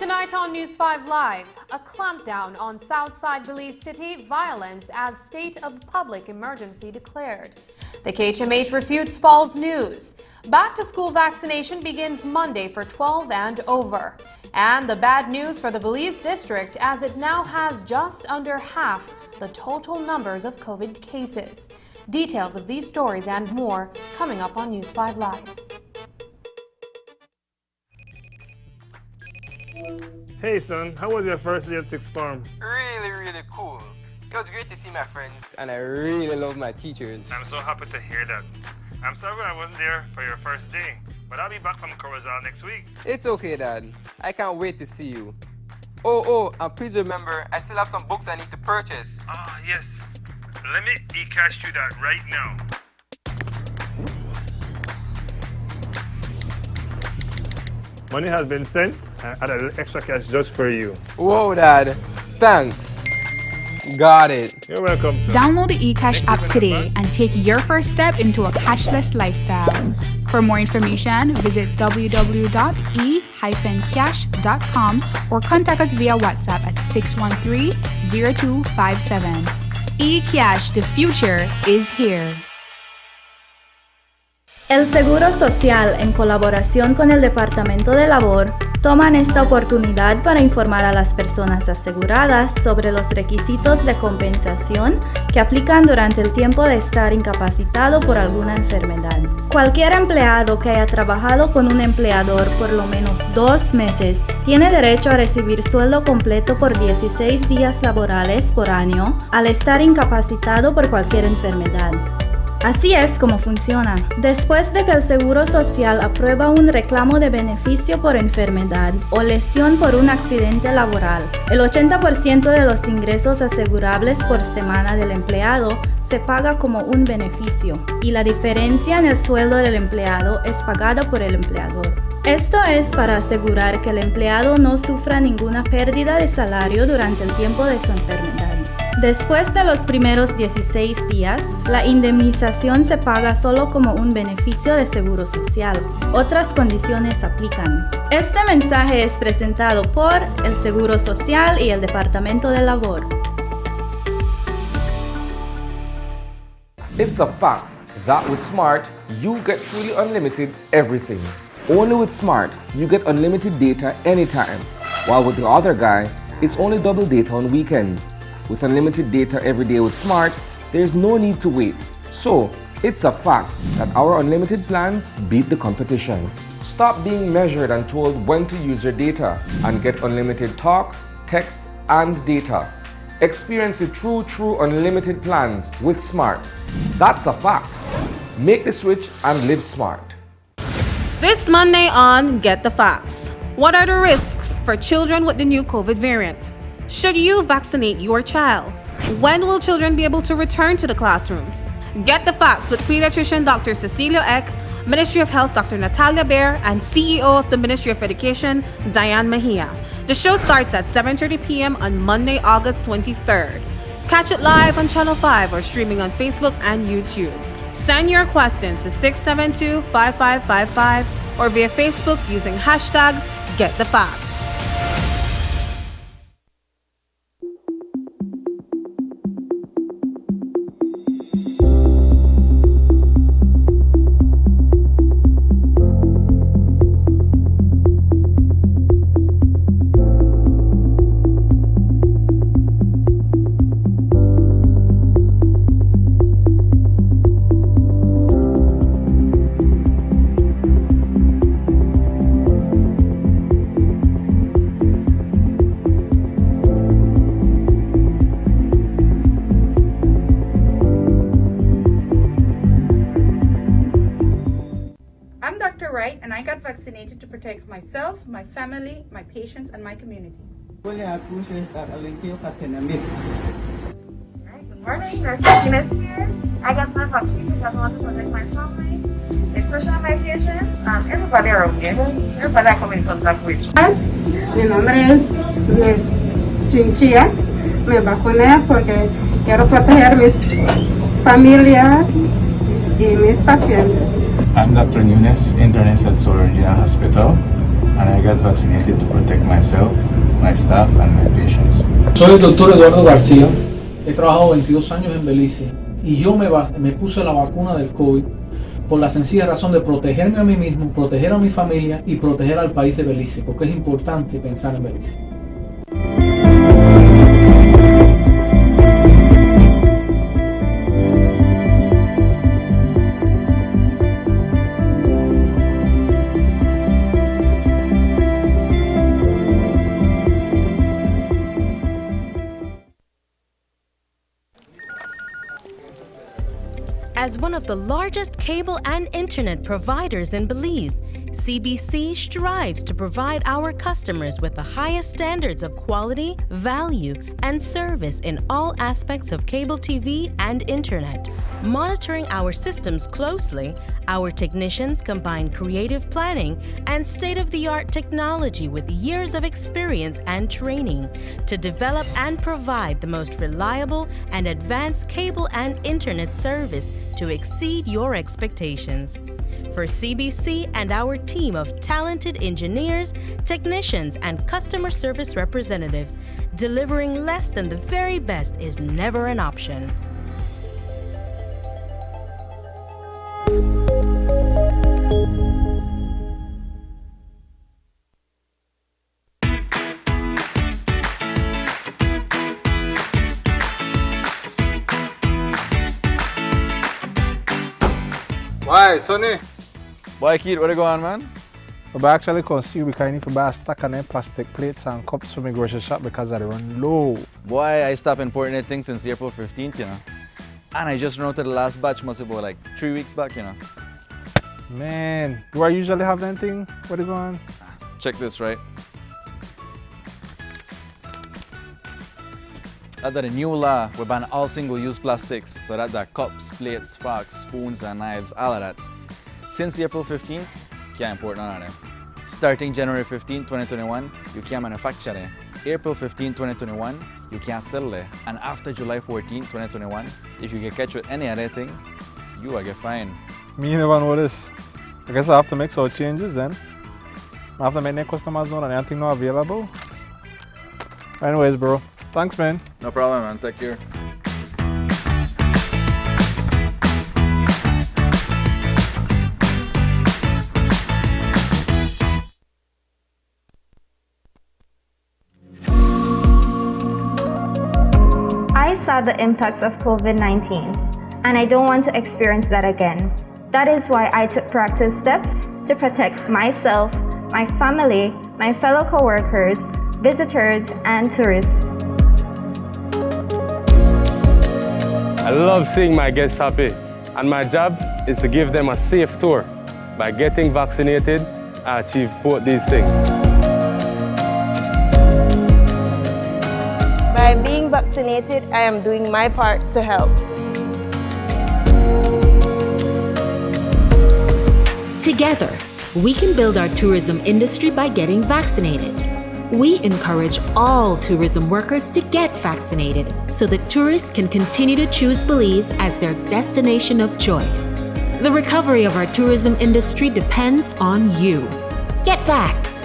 Tonight on News 5 Live, a clampdown on Southside Belize City, violence as state of public emergency declared. The KHMH refutes false news. Back-to-school vaccination begins Monday for 12 and over. And the bad news for the Belize district as it now has just under half the total numbers of COVID cases. Details of these stories and more coming up on News 5 Live. Hey son, how was your first day at Sixth Form? Really cool. It was great to see my friends and I really love my teachers. I'm so happy to hear that. I'm sorry I wasn't there for your first day, but I'll be back from Corozal next week. It's okay, Dad. I can't wait to see you. Oh, and please remember, I still have some books I need to purchase. Ah, yes. Let me e-cash you that right now. Money has been sent. I add a little extra cash just for you. Whoa, Dad. Thanks. Got it. You're welcome, sir. Download the eCash app today and take your first step into a cashless lifestyle. For more information, visit www.e-cash.com or contact us via WhatsApp at 613-0257. eCash, the future is here. El Seguro Social, en colaboración con el Departamento de Labor, toman esta oportunidad para informar a las personas aseguradas sobre los requisitos de compensación que aplican durante el tiempo de estar incapacitado por alguna enfermedad. Cualquier empleado que haya trabajado con un empleador por lo menos 2 meses tiene derecho a recibir sueldo completo por 16 días laborales por año al estar incapacitado por cualquier enfermedad. Así es como funciona. Después de que el Seguro Social aprueba un reclamo de beneficio por enfermedad o lesión por un accidente laboral, el 80% de los ingresos asegurables por semana del empleado se paga como un beneficio y la diferencia en el sueldo del empleado es pagada por el empleador. Esto es para asegurar que el empleado no sufra ninguna pérdida de salario durante el tiempo de su enfermedad. Después de los primeros 16 días, la indemnización se paga solo como un beneficio de seguro social. Otras condiciones aplican. Este mensaje es presentado por el Seguro Social y el Departamento de Labor. It's a fact that with Smart, you get truly unlimited everything. Only with Smart, you get unlimited data anytime, while with the other guy, it's only double data on weekends. With unlimited data every day with Smart, there's no need to wait. So, it's a fact that our unlimited plans beat the competition. Stop being measured and told when to use your data and get unlimited talk, text, and data. Experience the true unlimited plans with Smart. That's a fact. Make the switch and live smart. This Monday on Get the Facts. What are the risks for children with the new COVID variant? Should you vaccinate your child? When will children be able to return to the classrooms? Get the Facts with pediatrician Dr. Cecilia Eck, Ministry of Health Dr. Natalia Baer, and CEO of the Ministry of Education, Diane Mejia. The show starts at 7:30 p.m. on Monday, August 23rd. Catch it live on Channel 5 or streaming on Facebook and YouTube. Send your questions to 672-5555 or via Facebook using hashtag #GetTheFacts. And I got vaccinated to protect myself, my family, my patients, and my community. Good morning, Nurse Ines here. I got my vaccine because I want to protect my family, especially my patients, and everybody around me, everybody I come in contact with. Mi nombre es Luis Chinchilla. Me vacuné porque quiero proteger mis familias y mis pacientes. I'm Dr. Nunes, internist at Solar Regional Hospital. and I got vaccinated to protect myself, my staff, and my patients. Soy el doctor Eduardo García. He trabajado 22 años en Belice y yo me puse la vacuna del COVID por la sencilla razón de protegerme a mí mismo, proteger a mi familia y proteger al país de Belice, porque es importante pensar en Belice. As one of the largest cable and internet providers in Belize, CBC strives to provide our customers with the highest standards of quality, value, and service in all aspects of cable TV and internet. Monitoring our systems closely, our technicians combine creative planning and state-of-the-art technology with years of experience and training to develop and provide the most reliable and advanced cable and internet service to exceed your expectations. For CBC and our team of talented engineers, technicians, and customer service representatives, delivering less than the very best is never an option. Why, Tony? Boy, kid, what you going on, man? We actually come see we can need to buy a stack of them plastic plates and cups for my grocery shop because I run low. Boy, I stopped importing that thing since April 15th, you know. And I just ran out to the last batch, must have been like 3 weeks back, you know. Man, do I usually have anything? What are you going? Check this, right? That's a new law, we ban all single-use plastics, so that the cups, plates, forks, spoons, and knives, all of that. Since April 15th, can't import none of them. Starting January 15, 2021, you can't manufacture them. April 15, 2021, you can't sell them. And after July 14, 2021, if you get catch with any other thing, you will get fined. Me never know this. I guess I have to make some changes then. I have to make the customers know that anything not available. Anyways, bro. Thanks, man. No problem, man. Take care. I saw the impacts of COVID-19, and I don't want to experience that again. That is why I took proactive steps to protect myself, my family, my fellow coworkers, visitors, and tourists. I love seeing my guests happy, and my job is to give them a safe tour. By getting vaccinated, I achieve both these things. By being vaccinated, I am doing my part to help. Together, we can build our tourism industry by getting vaccinated. We encourage all tourism workers to get vaccinated so that tourists can continue to choose Belize as their destination of choice. The recovery of our tourism industry depends on you. Get vaxxed.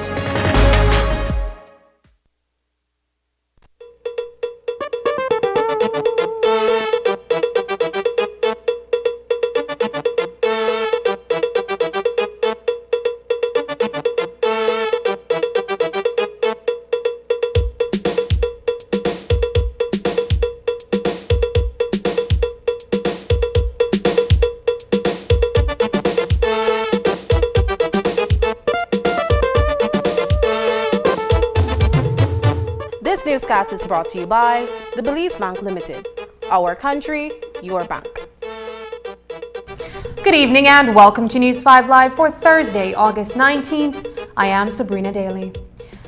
This newscast is brought to you by the Belize Bank Limited. Our country, your bank. Good evening and welcome to News 5 Live for Thursday, August 19th. I am Sabrina Daly.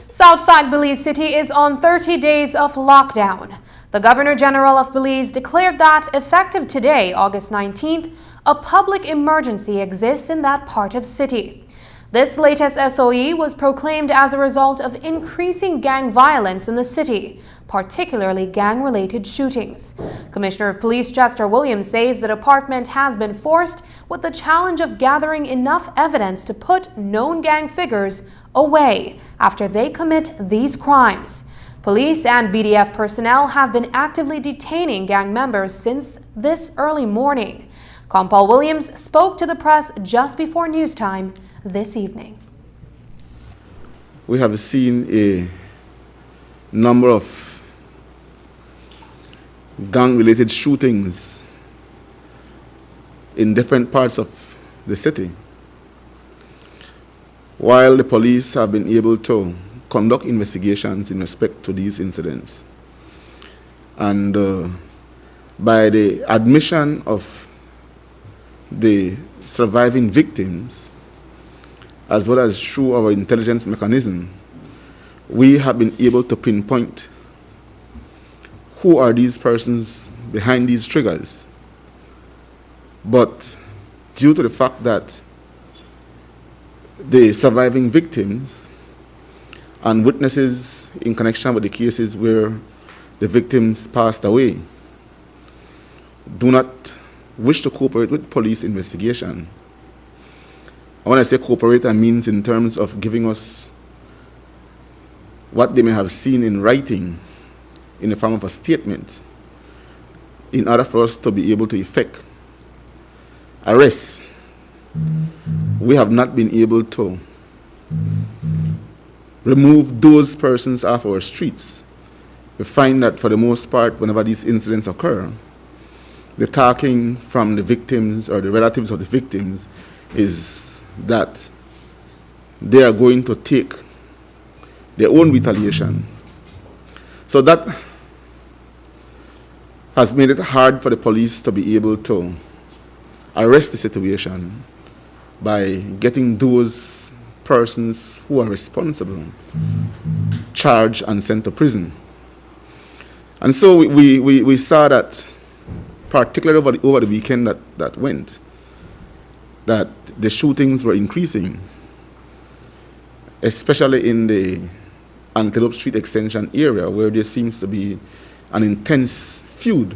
Southside Belize City is on 30 days of lockdown. The Governor General of Belize declared that effective today, August 19th, a public emergency exists in that part of city. This latest SOE was proclaimed as a result of increasing gang violence in the city, particularly gang-related shootings. Commissioner of Police Chester Williams says the department has been forced with the challenge of gathering enough evidence to put known gang figures away after they commit these crimes. Police and BDF personnel have been actively detaining gang members since this early morning. Compal Williams spoke to the press just before news time this evening. We have seen a number of gang-related shootings in different parts of the city. While the police have been able to conduct investigations in respect to these incidents, and by the admission of the surviving victims, as well as through our intelligence mechanism, we have been able to pinpoint who are these persons behind these triggers. But due to the fact that the surviving victims and witnesses in connection with the cases where the victims passed away do not wish to cooperate with police investigation. And when I say cooperate, I mean in terms of giving us what they may have seen in writing in the form of a statement in order for us to be able to effect arrests. We have not been able to remove those persons off our streets. We find that for the most part, whenever these incidents occur, the talking from the victims or the relatives of the victims is that they are going to take their own retaliation. So that has made it hard for the police to be able to arrest the situation by getting those persons who are responsible charged and sent to prison. And so we saw that, particularly over the weekend that went, that the shootings were increasing, especially in the Antelope Street Extension area, where there seems to be an intense feud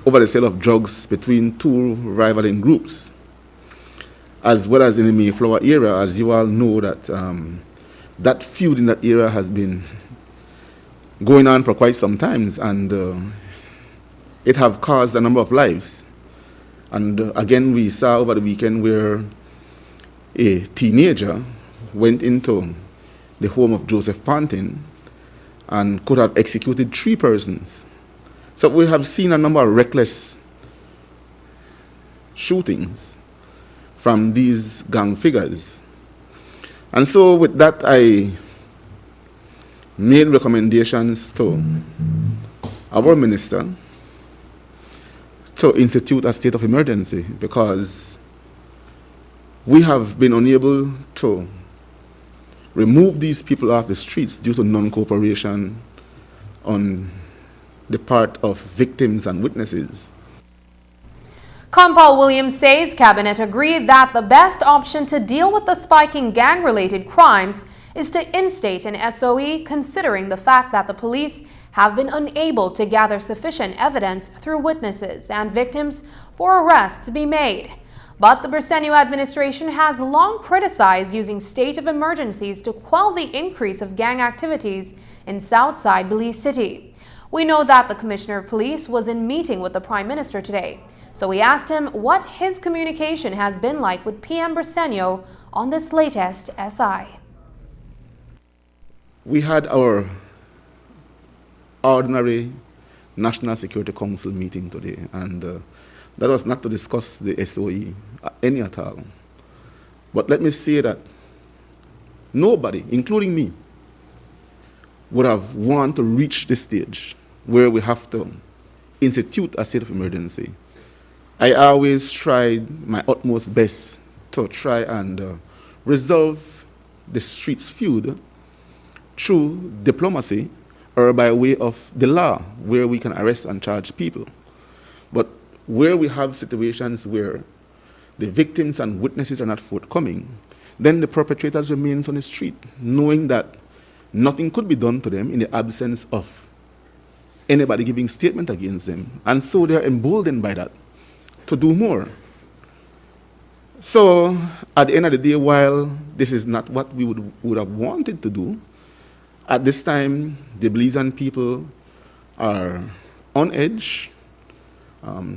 over the sale of drugs between two rivaling groups, as well as in the Mayflower area. As you all know, that that feud in that area has been going on for quite some time, and it have caused a number of lives. And again, we saw over the weekend where a teenager went into the home of Joseph Pantin and could have executed 3 persons. So we have seen a number of reckless shootings from these gang figures. And so with that, I made recommendations to our minister to institute a state of emergency, because we have been unable to remove these people off the streets due to non-cooperation on the part of victims and witnesses. Compal Williams says Cabinet agreed that the best option to deal with the spiking gang-related crimes is to instate an SOE, considering the fact that the police have been unable to gather sufficient evidence through witnesses and victims for arrests to be made. But the Briceño administration has long criticized using state of emergencies to quell the increase of gang activities in Southside Belize City. We know that the Commissioner of Police was in meeting with the Prime Minister today, so we asked him what his communication has been like with PM Briceño on this latest SI. We had our ordinary National Security Council meeting today, and that was not to discuss the SOE any at all. But let me say that nobody, including me, would have wanted to reach this stage where we have to institute a state of emergency. I always tried my utmost best to try and resolve the streets feud through diplomacy or by way of the law, where we can arrest and charge people. But where we have situations where the victims and witnesses are not forthcoming, then the perpetrators remain on the street, knowing that nothing could be done to them in the absence of anybody giving statement against them. And so they're emboldened by that to do more. So at the end of the day, while this is not what we would have wanted to do, at this time, the Belizean people are on edge.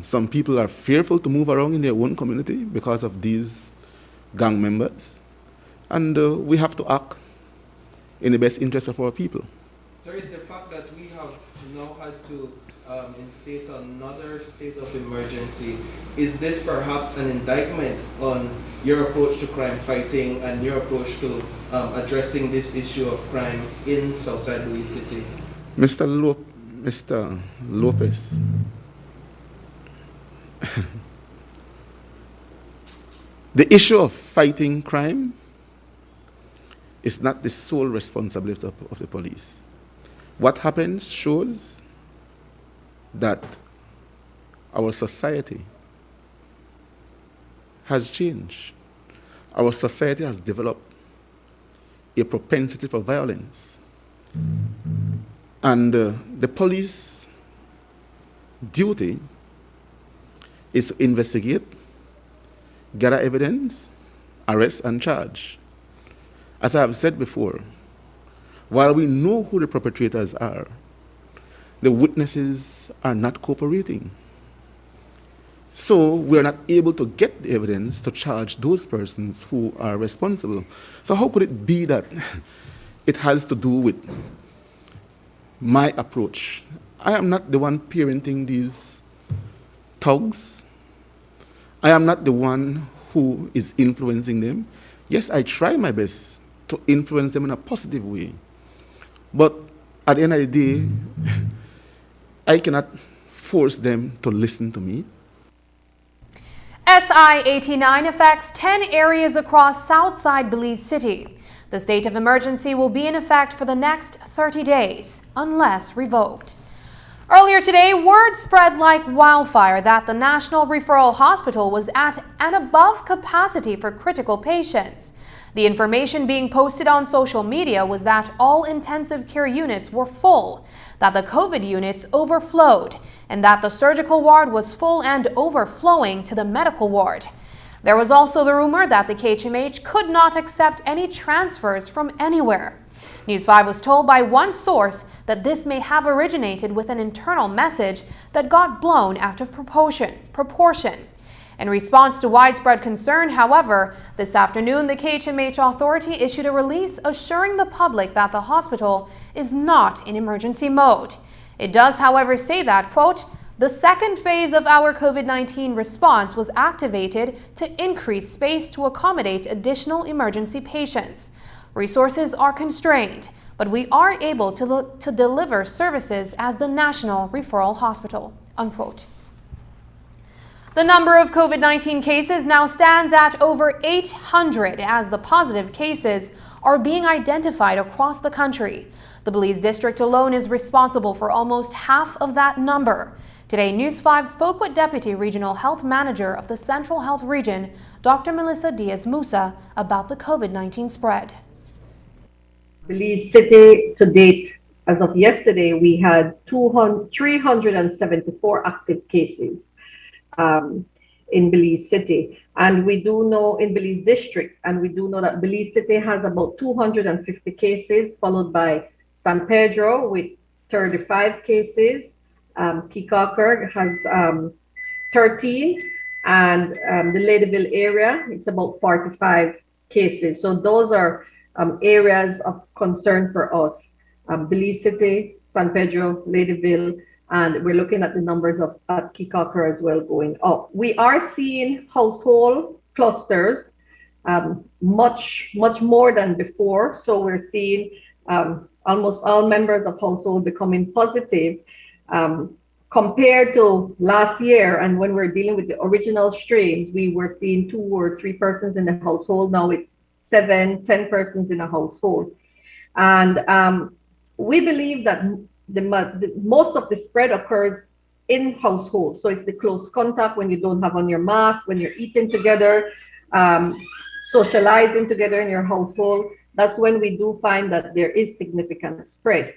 Some people are fearful to move around in their own community because of these gang members. And we have to act in the best interest of our people. Sir, is the fact that we have now had to instate another state of emergency, is this perhaps an indictment on your approach to crime fighting and your approach to addressing this issue of crime in Southside Belize City? Mr. Lopez, the issue of fighting crime is not the sole responsibility of the police. What happens shows that our society has changed. Our society has developed a propensity for violence. And the police duty is to investigate, gather evidence, arrest, and charge. As I have said before, while we know who the perpetrators are, the witnesses are not cooperating. So we are not able to get the evidence to charge those persons who are responsible. So how could it be that it has to do with my approach? I am not the one parenting these thugs. I am not the one who is influencing them. Yes, I try my best to influence them in a positive way. But at the end of the day, I cannot force them to listen to me. SI 89 affects 10 areas across Southside Belize City. The state of emergency will be in effect for the next 30 days, unless revoked. Earlier today, word spread like wildfire that the National Referral Hospital was at and above capacity for critical patients. The information being posted on social media was that all intensive care units were full, that the COVID units overflowed, and that the surgical ward was full and overflowing to the medical ward. There was also the rumor that the KHMH could not accept any transfers from anywhere. News 5 was told by one source that this may have originated with an internal message that got blown out of proportion. In response to widespread concern, however, this afternoon the KHMH authority issued a release assuring the public that the hospital is not in emergency mode. It does, however, say that, quote, the second phase of our COVID-19 response was activated to increase space to accommodate additional emergency patients. Resources are constrained, but we are able to deliver services as the National Referral Hospital, unquote. The number of COVID-19 cases now stands at over 800 as the positive cases are being identified across the country. The Belize District alone is responsible for almost half of that number. Today, News 5 spoke with Deputy Regional Health Manager of the Central Health Region, Dr. Melissa Diaz-Musa, about the COVID-19 spread. Belize City to date, as of yesterday, we had 374 active cases in Belize City. And we do know in Belize District, and we do know that Belize City has about 250 cases, followed by San Pedro with 35 cases. Kikaker has 13, and the Ladyville area, it's about 45 cases. So those are areas of concern for us. Belize City, San Pedro, Ladyville, and we're looking at the numbers at Kikaker as well going up. We are seeing household clusters much more than before. So we're seeing almost all members of household becoming positive. Compared to last year, and when we're dealing with the original strains, we were seeing 2 or 3 persons in the household. Now it's 7, 10 persons in a household. And we believe that most of the spread occurs in households. So it's the close contact when you don't have on your mask, when you're eating together, socializing together in your household. That's when we do find that there is significant spread.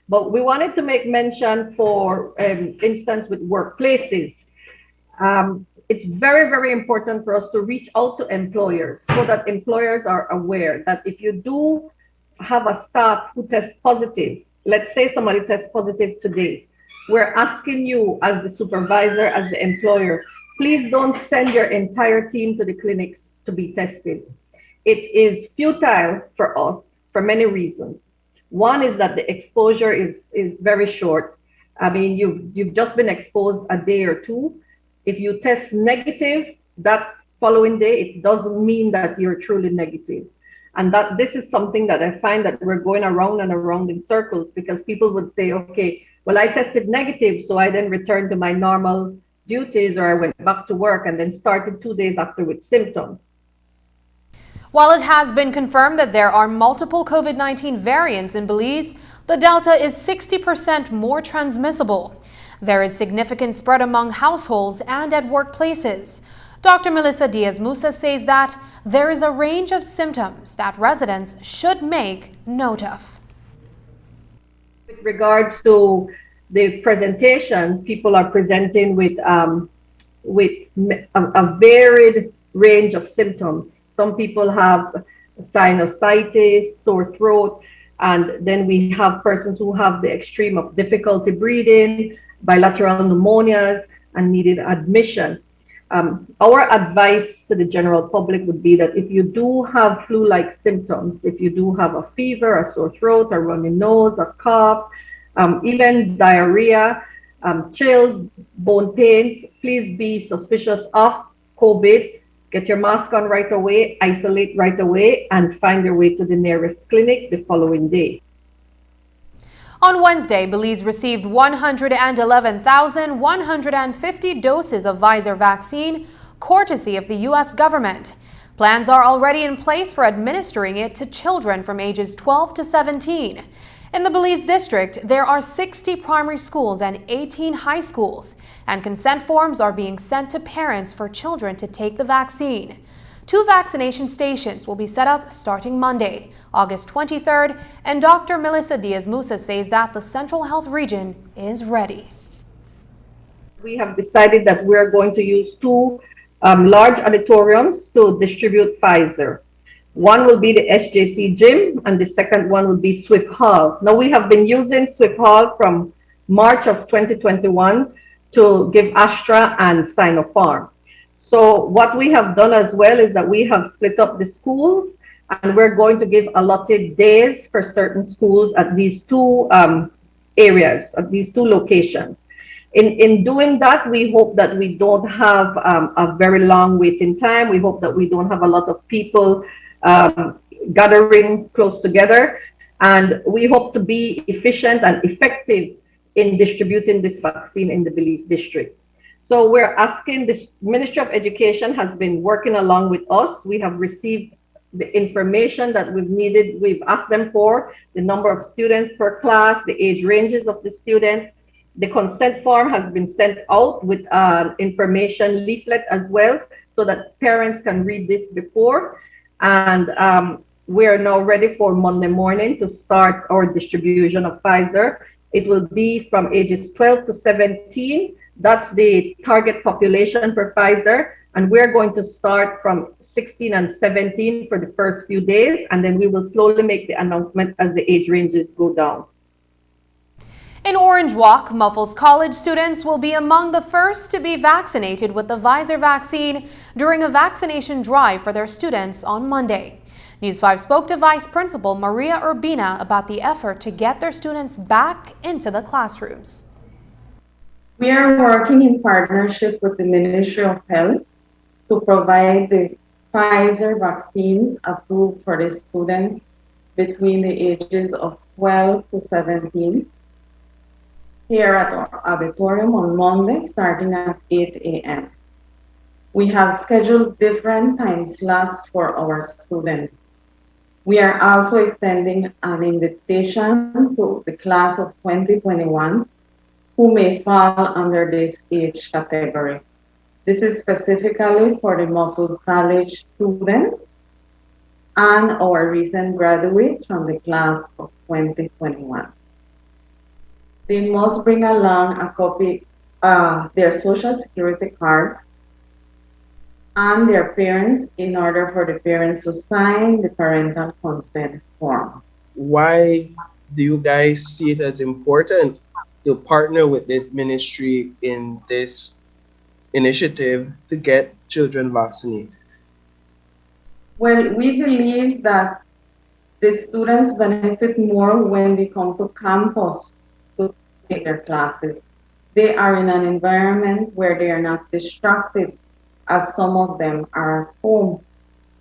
But we wanted to make mention, for instance, with workplaces. it's very, very important for us to reach out to employers so that employers are aware that if you do have a staff who tests positive, let's say somebody tests positive today, we're asking you as the supervisor, as the employer, please don't send your entire team to the clinics to be tested. It is futile for us for many reasons. One is that the exposure is very short. I mean, you've just been exposed a day or two. If you test negative that following day, it doesn't mean that you're truly negative. And that this is something that I find that we're going around and around in circles, because people would say, okay, well, I tested negative, so I then returned to my normal duties, or I went back to work and then started 2 days after with symptoms. While it has been confirmed that there are multiple COVID-19 variants in Belize, the Delta is 60% more transmissible. There is significant spread among households and at workplaces. Dr. Melissa Diaz-Musa says that there is a range of symptoms that residents should make note of. With regards to the presentation, people are presenting with a varied range of symptoms. Some people have sinusitis, sore throat, and then we have persons who have the extreme of difficulty breathing, bilateral pneumonias, and needed admission. Our advice to the general public would be that if you do have flu-like symptoms, if you do have a fever, a sore throat, a runny nose, a cough, even diarrhea, chills, bone pains, please be suspicious of COVID. Get your mask on right away, isolate right away, and find your way to the nearest clinic the following day. On Wednesday, Belize received 111,150 doses of Pfizer vaccine, courtesy of the U.S. government. Plans are already in place for administering it to children from ages 12 to 17. In the Belize district, there are 60 primary schools and 18 high schools, and consent forms are being sent to parents for children to take the vaccine. 2 vaccination stations will be set up starting Monday, August 23rd, and Dr. Melissa Diaz-Musa says that the Central Health Region is ready. We have decided that we're going to use 2 large auditoriums to distribute Pfizer. One will be the SJC gym, and the second one will be Swift Hall. Now, we have been using Swift Hall from March of 2021 to give Astra and Sinopharm. So what we have done as well is that we have split up the schools, and we're going to give allotted days for certain schools at these 2 areas, at these 2 locations. In doing that, we hope that we don't have a very long waiting time. We hope that we don't have a lot of people gathering close together, and we hope to be efficient and effective in distributing this vaccine in the Belize district. So we're asking, the Ministry of Education has been working along with us. We have received the information that we've needed. We've asked them for the number of students per class, the age ranges of the students. The consent form has been sent out with an information leaflet as well, so that parents can read this before. And we are now ready for Monday morning to start our distribution of Pfizer. It will be from ages 12 to 17. That's the target population for Pfizer. And we're going to start from 16 and 17 for the first few days. And then we will slowly make the announcement as the age ranges go down. In Orange Walk, Muffles College students will be among the first to be vaccinated with the Pfizer vaccine during a vaccination drive for their students on Monday. News 5 spoke to Vice Principal Maria Urbina about the effort to get their students back into the classrooms. We are working in partnership with the Ministry of Health to provide the Pfizer vaccines approved for the students between the ages of 12 to 17. Here at our auditorium on Monday, starting at 8 a.m. We have scheduled different time slots for our students. We are also extending an invitation to the class of 2021 who may fall under this age category. This is specifically for the Muffles College students and our recent graduates from the class of 2021. They must bring along a copy of their Social Security cards and their parents in order for the parents to sign the parental consent form. Why do you guys see it as important to partner with this ministry in this initiative to get children vaccinated? Well, we believe that the students benefit more when they come to campus to take their classes. They are in an environment where they are not distracted, as some of them are at home.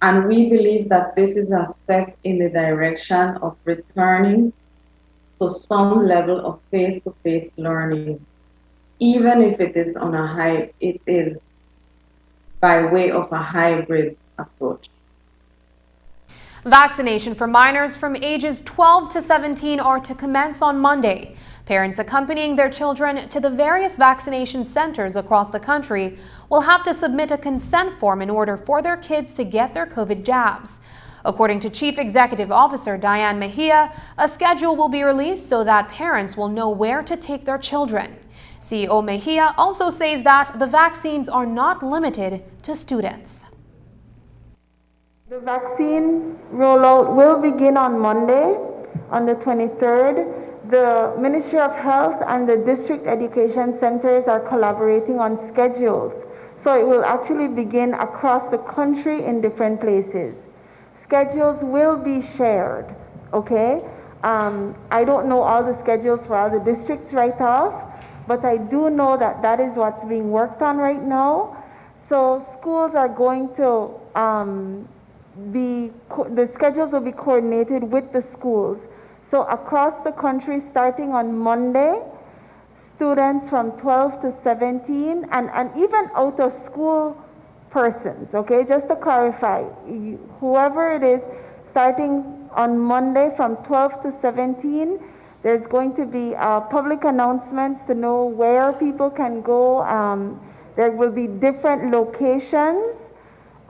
And we believe that this is a step in the direction of returning to some level of face-to-face learning, even if it is by way of a hybrid approach. Vaccination for minors from ages 12 to 17 are to commence on Monday. Parents accompanying their children to the various vaccination centers across the country will have to submit a consent form in order for their kids to get their COVID jabs. According to Chief Executive Officer Diane Mejia, a schedule will be released so that parents will know where to take their children. CEO Mejia also says that the vaccines are not limited to students. The vaccine rollout will begin on Monday, on the 23rd. The Ministry of Health and the district education centers are collaborating on schedules. So it will actually begin across the country in different places. Schedules will be shared, okay? I don't know all the schedules for all the districts right off, but I do know that that is what's being worked on right now. So schools are going to the schedules will be coordinated with the schools. So across the country, starting on Monday, students from 12 to 17 and even out of school persons, okay, just to clarify, whoever it is, starting on Monday from 12 to 17, there's going to be public announcements to know where people can go. There will be different locations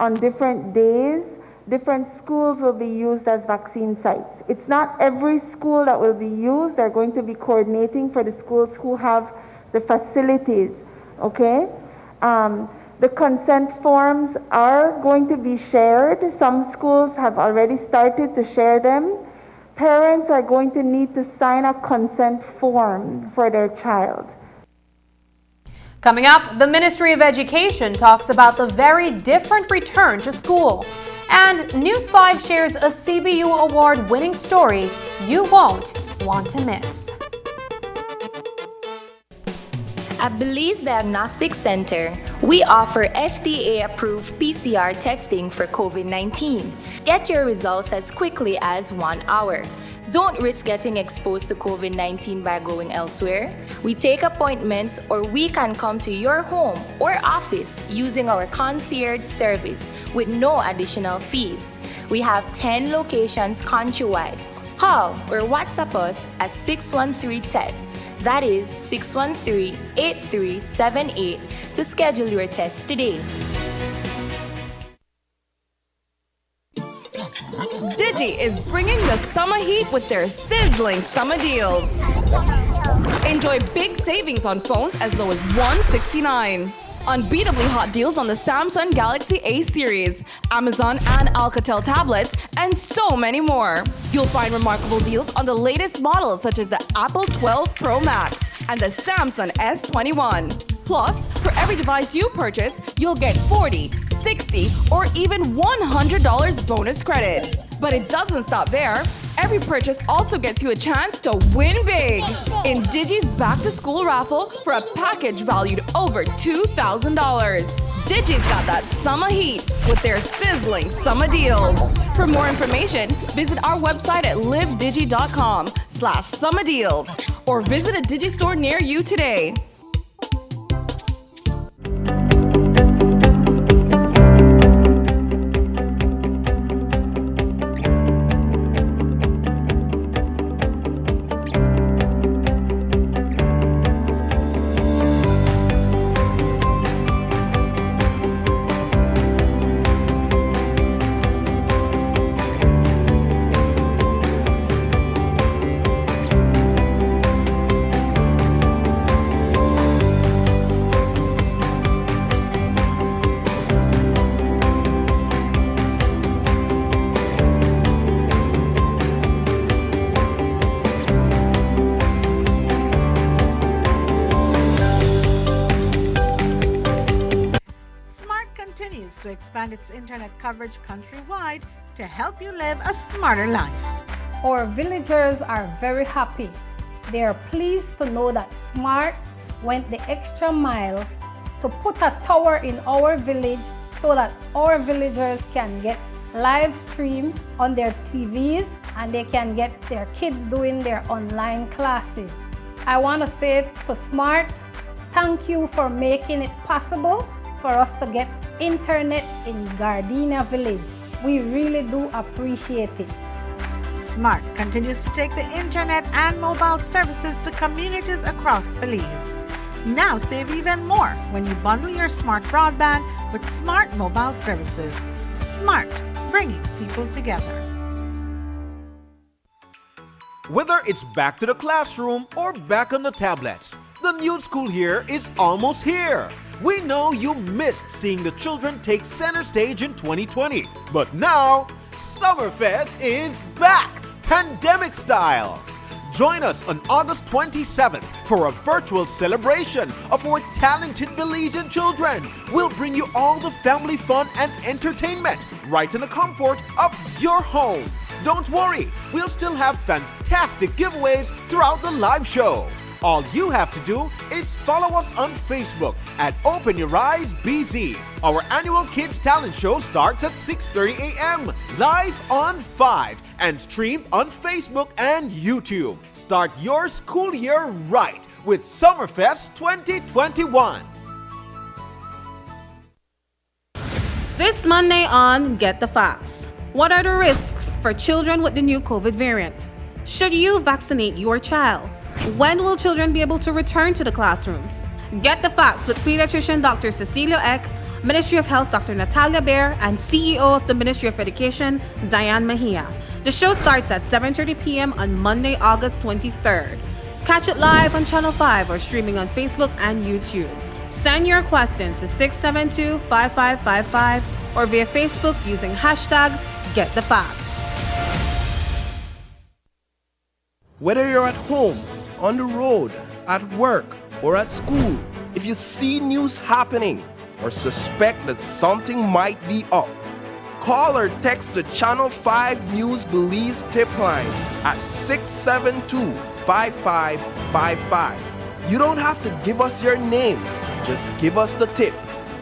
on different days. Different schools will be used as vaccine sites. It's not every school that will be used. They're going to be coordinating for the schools who have the facilities, okay? The consent forms are going to be shared. Some schools have already started to share them. Parents are going to need to sign a consent form for their child. Coming up, the Ministry of Education talks about the very different return to school. And News 5 shares a CBU award-winning story you won't want to miss. At Belize Diagnostic Center, we offer FDA-approved PCR testing for COVID-19. Get your results as quickly as 1 hour. Don't risk getting exposed to COVID-19 by going elsewhere. We take appointments, or we can come to your home or office using our concierge service with no additional fees. We have 10 locations countrywide. Call or WhatsApp us at 613-TEST. That is 613-8378 to schedule your test today. Digi is bringing the summer heat with their sizzling summer deals. Enjoy big savings on phones as low as $169. Unbeatably hot deals on the Samsung Galaxy A series, Amazon and Alcatel tablets, and so many more. You'll find remarkable deals on the latest models such as the Apple 12 Pro Max and the Samsung S21. Plus, for every device you purchase, you'll get $40, $60, or even $100 bonus credit. But it doesn't stop there. Every purchase also gets you a chance to win big in Digi's Back to School raffle for a package valued over $2,000. Digi's got that summer heat with their sizzling summer deals. For more information, visit our website at livedigi.com/summer deals or visit a Digi store near you today. expand its internet coverage countrywide to help you live a smarter life. Our villagers are very happy. They are pleased to know that Smart went the extra mile to put a tower in our village so that our villagers can get live stream on their TVs and they can get their kids doing their online classes. I want to say to Smart, thank you for making it possible for us to get internet in Gardenia Village. We really do appreciate it. Smart continues to take the internet and mobile services to communities across Belize. Now save even more when you bundle your Smart broadband with Smart mobile services. Smart, bringing people together. Whether it's back to the classroom or back on the tablets, the new school year is almost here. We know you missed seeing the children take center stage in 2020, but now Summerfest is back, pandemic style. Join us on August 27th for a virtual celebration of our talented Belizean children. We'll bring you all the family fun and entertainment right in the comfort of your home. Don't worry, we'll still have fantastic giveaways throughout the live show. All you have to do is follow us on Facebook at Open Your Eyes BZ. Our annual Kids Talent Show starts at 6:30 a.m. live on 5 and streamed on Facebook and YouTube. Start your school year right with Summerfest 2021. This Monday on Get the Facts. What are the risks for children with the new COVID variant? Should you vaccinate your child? When will children be able to return to the classrooms? Get the Facts with pediatrician Dr. Cecilia Eck, Ministry of Health Dr. Natalia Baer, and CEO of the Ministry of Education, Diane Mejia. The show starts at 7:30 p.m. on Monday, August 23rd. Catch it live on Channel 5 or streaming on Facebook and YouTube. Send your questions to 672-5555 or via Facebook using hashtag #GetTheFacts. Whether you're at home, on the road, at work, or at school, if you see news happening or suspect that something might be up, call or text the Channel 5 News Belize tip line at 672-5555. You don't have to give us your name, just give us the tip.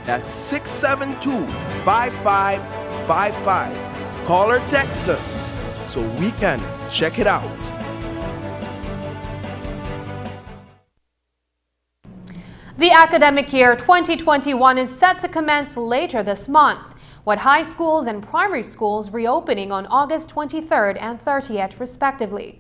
That's 672-5555. Call or text us so we can check it out. The academic year 2021 is set to commence later this month, with high schools and primary schools reopening on August 23rd and 30th, respectively.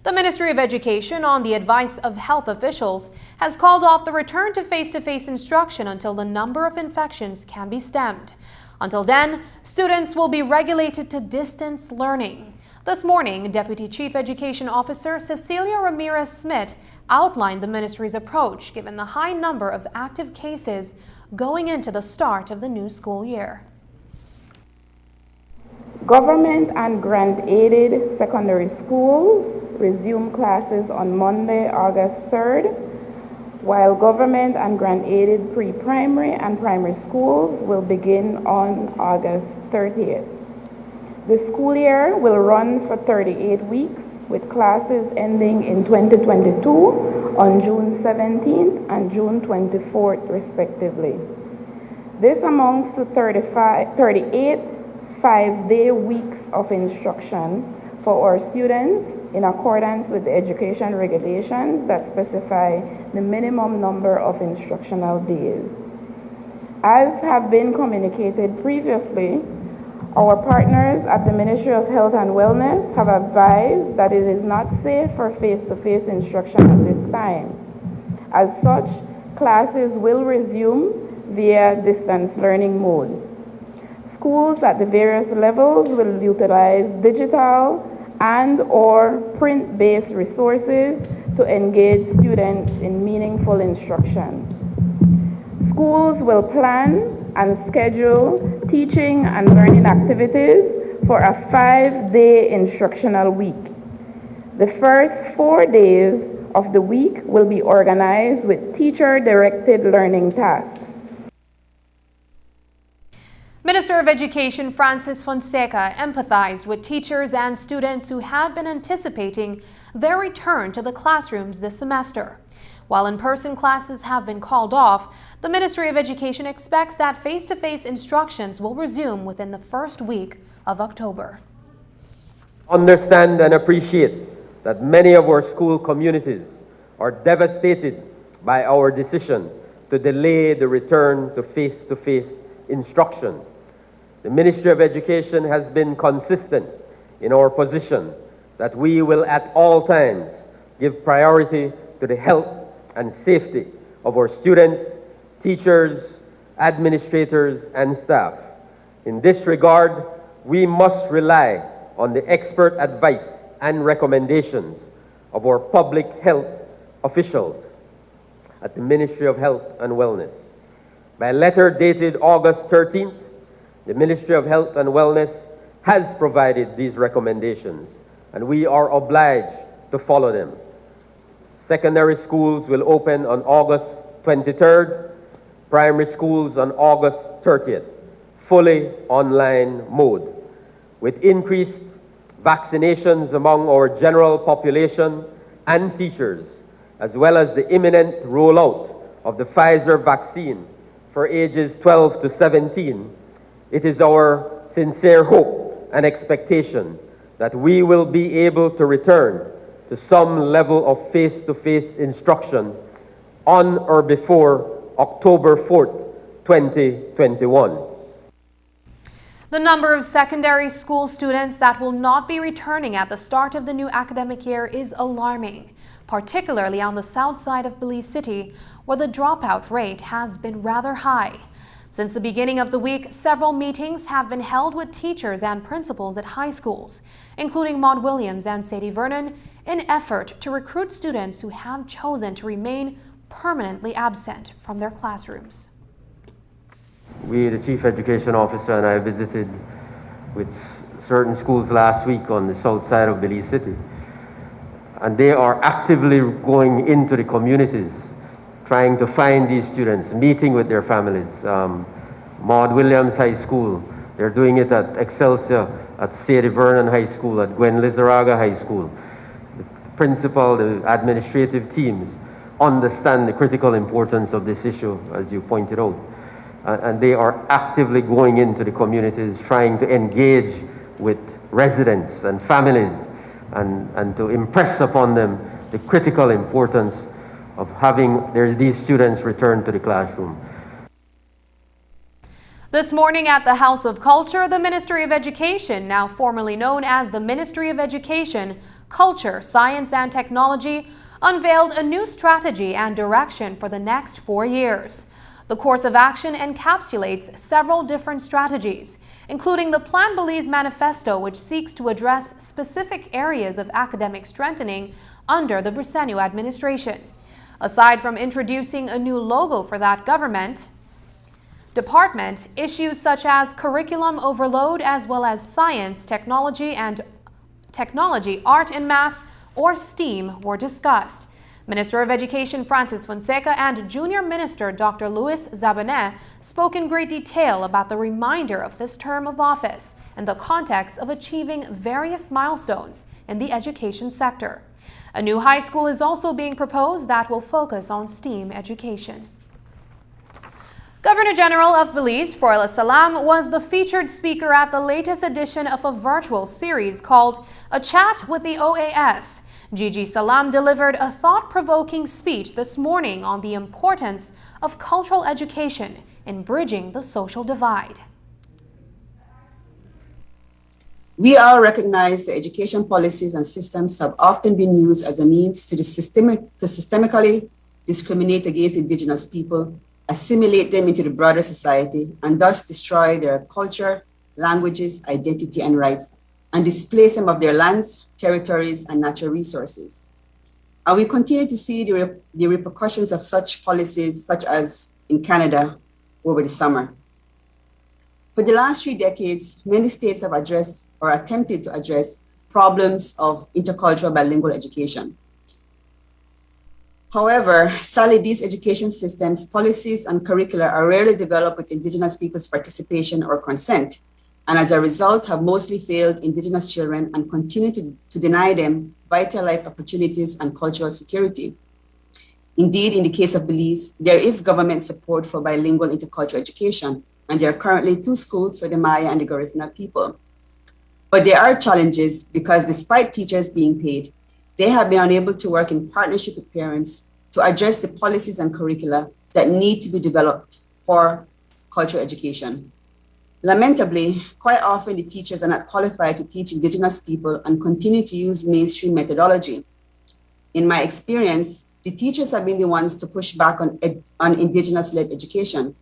The Ministry of Education, on the advice of health officials, has called off the return to face-to-face instruction until the number of infections can be stemmed. Until then, students will be regulated to distance learning. This morning, Deputy Chief Education Officer Cecilia Ramirez-Smith outlined the ministry's approach given the high number of active cases going into the start of the new school year. Government and grant-aided secondary schools resume classes on Monday, August 3rd, while government and grant-aided pre-primary and primary schools will begin on August 30th. The school year will run for 38 weeks, with classes ending in 2022 on June 17th and June 24th, respectively. This amounts to 38 5-day weeks of instruction for our students in accordance with the education regulations that specify the minimum number of instructional days. As have been communicated previously, our partners at the Ministry of Health and Wellness have advised that it is not safe for face-to-face instruction at this time. As such, classes will resume via distance learning mode. Schools at the various levels will utilize digital and/or print-based resources to engage students in meaningful instruction. Schools will plan and schedule teaching and learning activities for a 5-day instructional week. The first 4 days of the week will be organized with teacher-directed learning tasks. Minister of Education Francis Fonseca empathized with teachers and students who had been anticipating their return to the classrooms this semester. While in-person classes have been called off, the Ministry of Education expects that face-to-face instructions will resume within the first week of October. Understand and appreciate that many of our school communities are devastated by our decision to delay the return to face-to-face instruction. The Ministry of Education has been consistent in our position that we will at all times give priority to the health and safety of our students, teachers, administrators, and staff. In this regard, we must rely on the expert advice and recommendations of our public health officials at the Ministry of Health and Wellness. By letter dated August 13th, the Ministry of Health and Wellness has provided these recommendations, and we are obliged to follow them. Secondary schools will open on August 23rd, primary schools on August 30th, fully online mode. With increased vaccinations among our general population and teachers, as well as the imminent rollout of the Pfizer vaccine for ages 12 to 17, it is our sincere hope and expectation that we will be able to return to some level of face-to-face instruction on or before October 4th, 2021. The number of secondary school students that will not be returning at the start of the new academic year is alarming, particularly on the south side of Belize City, where the dropout rate has been rather high. Since the beginning of the week, several meetings have been held with teachers and principals at high schools, including Maud Williams and Sadie Vernon, in effort to recruit students who have chosen to remain permanently absent from their classrooms. We, the Chief Education Officer, and I visited with certain schools last week on the south side of Belize City, and they are actively going into the communities, trying to find these students, meeting with their families. Maud Williams High School, they're doing it at Excelsior, at Sadie Vernon High School, at Gwen Lizaraga High School. The principal, the administrative teams understand the critical importance of this issue, as you pointed out. And they are actively going into the communities, trying to engage with residents and families and to impress upon them the critical importance of having these students return to the classroom. This morning at the House of Culture, the Ministry of Education, now formerly known as the Ministry of Education, Culture, Science and Technology, unveiled a new strategy and direction for the next 4 years. The course of action encapsulates several different strategies, including the Plan Belize Manifesto, which seeks to address specific areas of academic strengthening under the Briceño administration. Aside from introducing a new logo for that department, issues such as curriculum overload, as well as science, technology, art and math, or STEAM, were discussed. Minister of Education Francis Fonseca and Junior Minister Dr. Louis Zabanet spoke in great detail about the reminder of this term of office and the context of achieving various milestones in the education sector. A new high school is also being proposed that will focus on STEAM education. Governor General of Belize, Froila Salam, was the featured speaker at the latest edition of a virtual series called A Chat with the OAS. Gigi Salam delivered a thought-provoking speech this morning on the importance of cultural education in bridging the social divide. We all recognize the education policies and systems have often been used as a means to systemically discriminate against Indigenous people, assimilate them into the broader society, and thus destroy their culture, languages, identity, and rights, and displace them of their lands, territories, and natural resources. And we continue to see the repercussions of such policies, such as in Canada over the summer. For the last 3 decades, many states have addressed or attempted to address problems of intercultural bilingual education. However, sadly, these education systems, policies, and curricula are rarely developed with Indigenous people's participation or consent, and as a result have mostly failed Indigenous children and continue to deny them vital life opportunities and cultural security. Indeed, in the case of Belize, there is government support for bilingual intercultural education, and there are currently 2 schools for the Maya and the Garifuna people. But there are challenges because despite teachers being paid, they have been unable to work in partnership with parents to address the policies and curricula that need to be developed for cultural education. Lamentably, quite often the teachers are not qualified to teach Indigenous people and continue to use mainstream methodology. In my experience, the teachers have been the ones to push back on Indigenous-led education.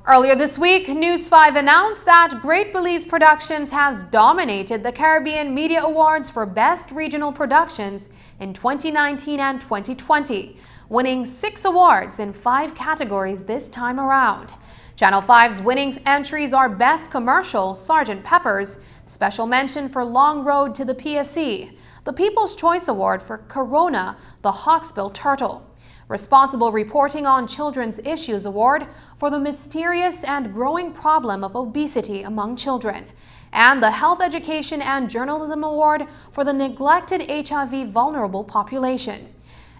Earlier this week, News 5 announced that Great Belize Productions has dominated the Caribbean Media Awards for Best Regional Productions in 2019 and 2020, winning 6 awards in 5 categories this time around. Channel 5's winnings entries are Best Commercial, Sgt. Pepper's, Special Mention for Long Road to the PSC, the People's Choice Award for Corona, the Hawksbill Turtle, Responsible Reporting on Children's Issues Award for the mysterious and growing problem of obesity among children, and the Health Education and Journalism Award for the neglected HIV vulnerable population.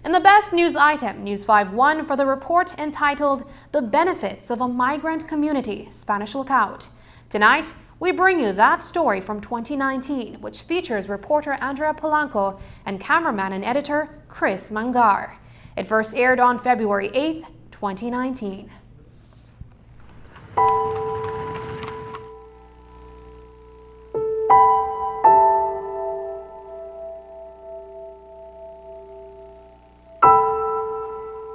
In the Best News item, News 5 won for the report entitled The Benefits of a Migrant Community, Spanish Lookout. Tonight, we bring you that story from 2019, which features reporter Andrea Polanco and cameraman and editor Chris Mangar. It first aired on February 8th, 2019.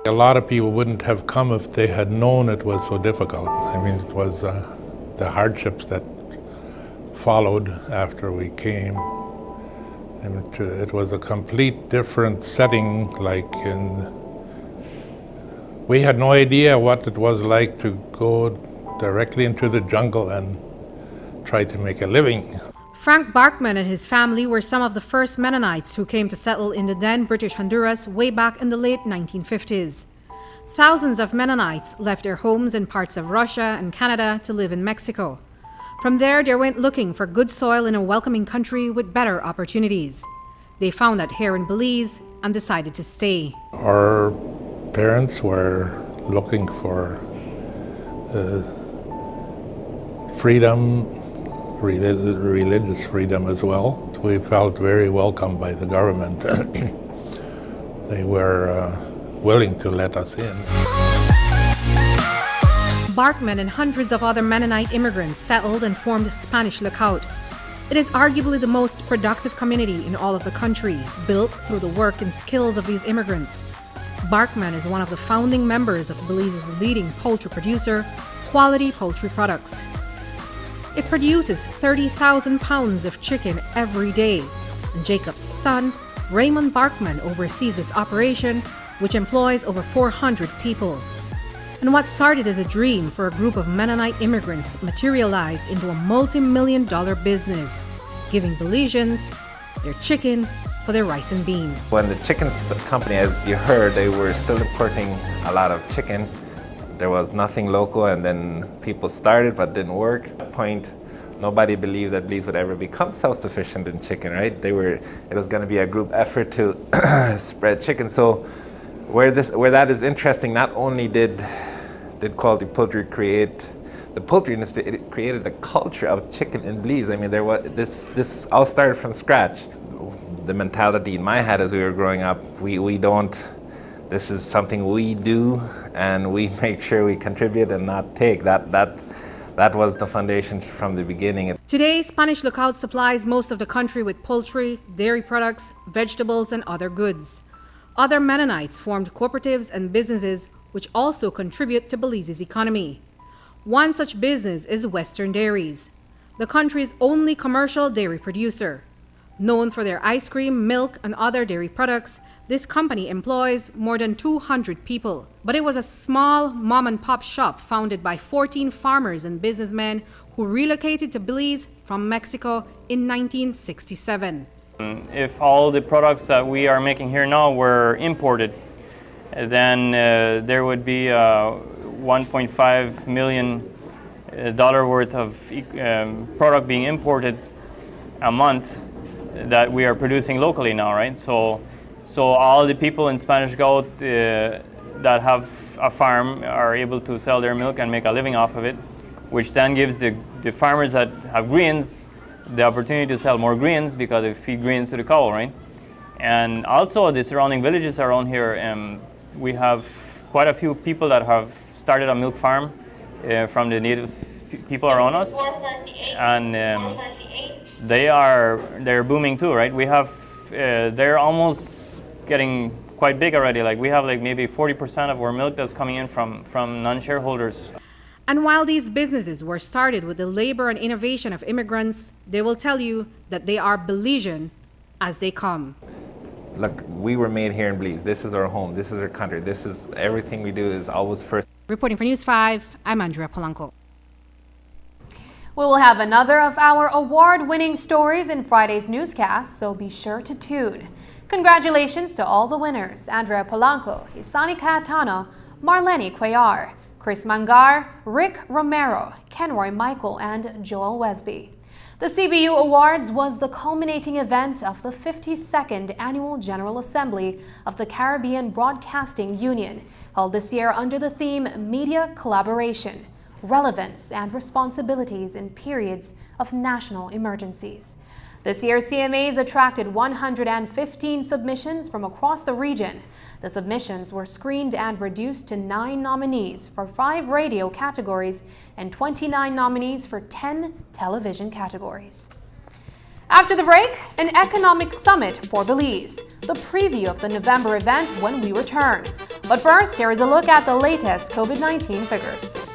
A lot of people wouldn't have come if they had known it was so difficult. I mean, it was the hardships that followed after we came. And it was a complete different setting, we had no idea what it was like to go directly into the jungle and try to make a living. Frank Barkman and his family were some of the first Mennonites who came to settle in the then British Honduras way back in the late 1950s. Thousands of Mennonites left their homes in parts of Russia and Canada to live in Mexico. From there, they went looking for good soil in a welcoming country with better opportunities. They found that here in Belize and decided to stay. Our parents were looking for freedom, religious freedom as well. We felt very welcomed by the government. They were willing to let us in. Barkman and hundreds of other Mennonite immigrants settled and formed Spanish Lookout. It is arguably the most productive community in all of the country, built through the work and skills of these immigrants. Barkman is one of the founding members of Belize's leading poultry producer, Quality Poultry Products. It produces 30,000 pounds of chicken every day, and Jacob's son, Raymond Barkman, oversees this operation, which employs over 400 people. And what started as a dream for a group of Mennonite immigrants materialized into a multi-million-dollar business, giving Belizeans their chicken for their rice and beans. When the chicken company, as you heard, they were still importing a lot of chicken. There was nothing local, and then people started but didn't work. At that point, nobody believed that Belize would ever become self-sufficient in chicken, right? It was going to be a group effort to spread chicken. So where that is interesting, not only did Quality Poultry create the poultry industry, it created a culture of chicken in Belize. I mean, there was this all started from scratch. The mentality in my head as we were growing up, this is something we do, and we make sure we contribute and not take. That was the foundation from the beginning. Today, Spanish Lookout supplies most of the country with poultry, dairy products, vegetables, and other goods. Other Mennonites formed cooperatives and businesses which also contribute to Belize's economy. One such business is Western Dairies, the country's only commercial dairy producer. Known for their ice cream, milk, and other dairy products, this company employs more than 200 people. But it was a small mom-and-pop shop founded by 14 farmers and businessmen who relocated to Belize from Mexico in 1967. If all the products that we are making here now were imported, then there would be $1.5 million worth of product being imported a month that we are producing locally now, right? So all the people in Spanish Goat that have a farm are able to sell their milk and make a living off of it, which then gives the farmers that have greens the opportunity to sell more greens because they feed greens to the cow, right? And also the surrounding villages around here, we have quite a few people that have started a milk farm from the native people around us, and they're booming too, right? We have they're almost getting quite big already. Like we have like maybe 40% of our milk that's coming in from non-shareholders. And while these businesses were started with the labor and innovation of immigrants, they will tell you that they are Belizean as they come. Look, we were made here in Belize. This is our home. This is our country. This is everything we do is always first. Reporting for News 5, I'm Andrea Polanco. We will have another of our award-winning stories in Friday's newscast, so be sure to tune. Congratulations to all the winners: Andrea Polanco, Isani Cayetano, Marlene Cuellar, Chris Mangar, Rick Romero, Kenroy Michael, and Joel Wesby. The CBU Awards was the culminating event of the 52nd Annual General Assembly of the Caribbean Broadcasting Union, held this year under the theme Media Collaboration, Relevance and Responsibilities in Periods of National Emergencies. This year, CMAs attracted 115 submissions from across the region. The submissions were screened and reduced to 9 nominees for 5 radio categories and 29 nominees for 10 television categories. After the break, an economic summit for Belize, the preview of the November event when we return. But first, here is a look at the latest COVID-19 figures.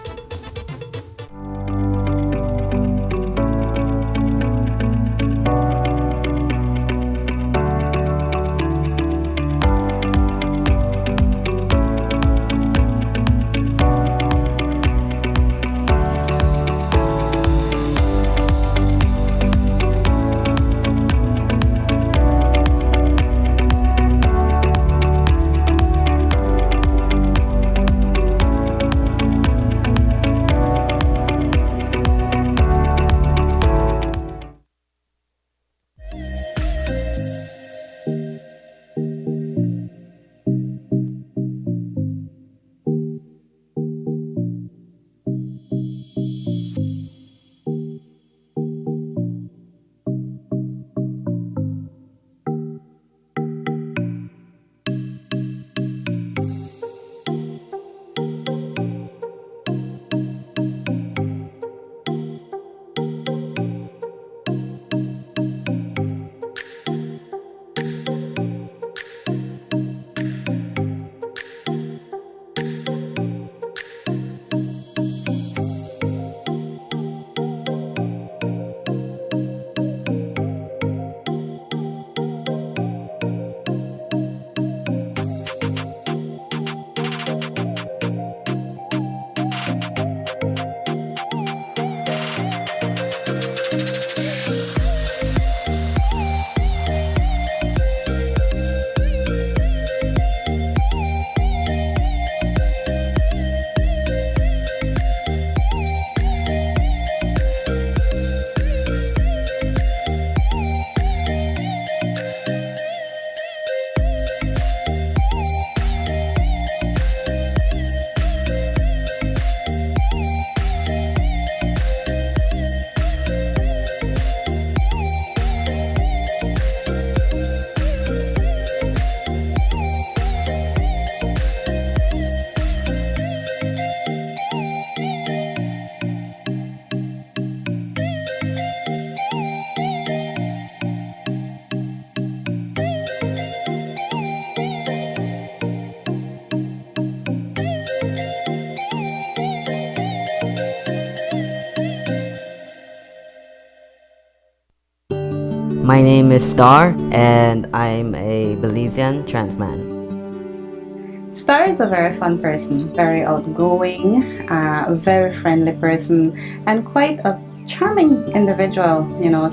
My name is Star, and I'm a Belizean trans man. Star is a very fun person, very outgoing, a very friendly person, and quite a charming individual,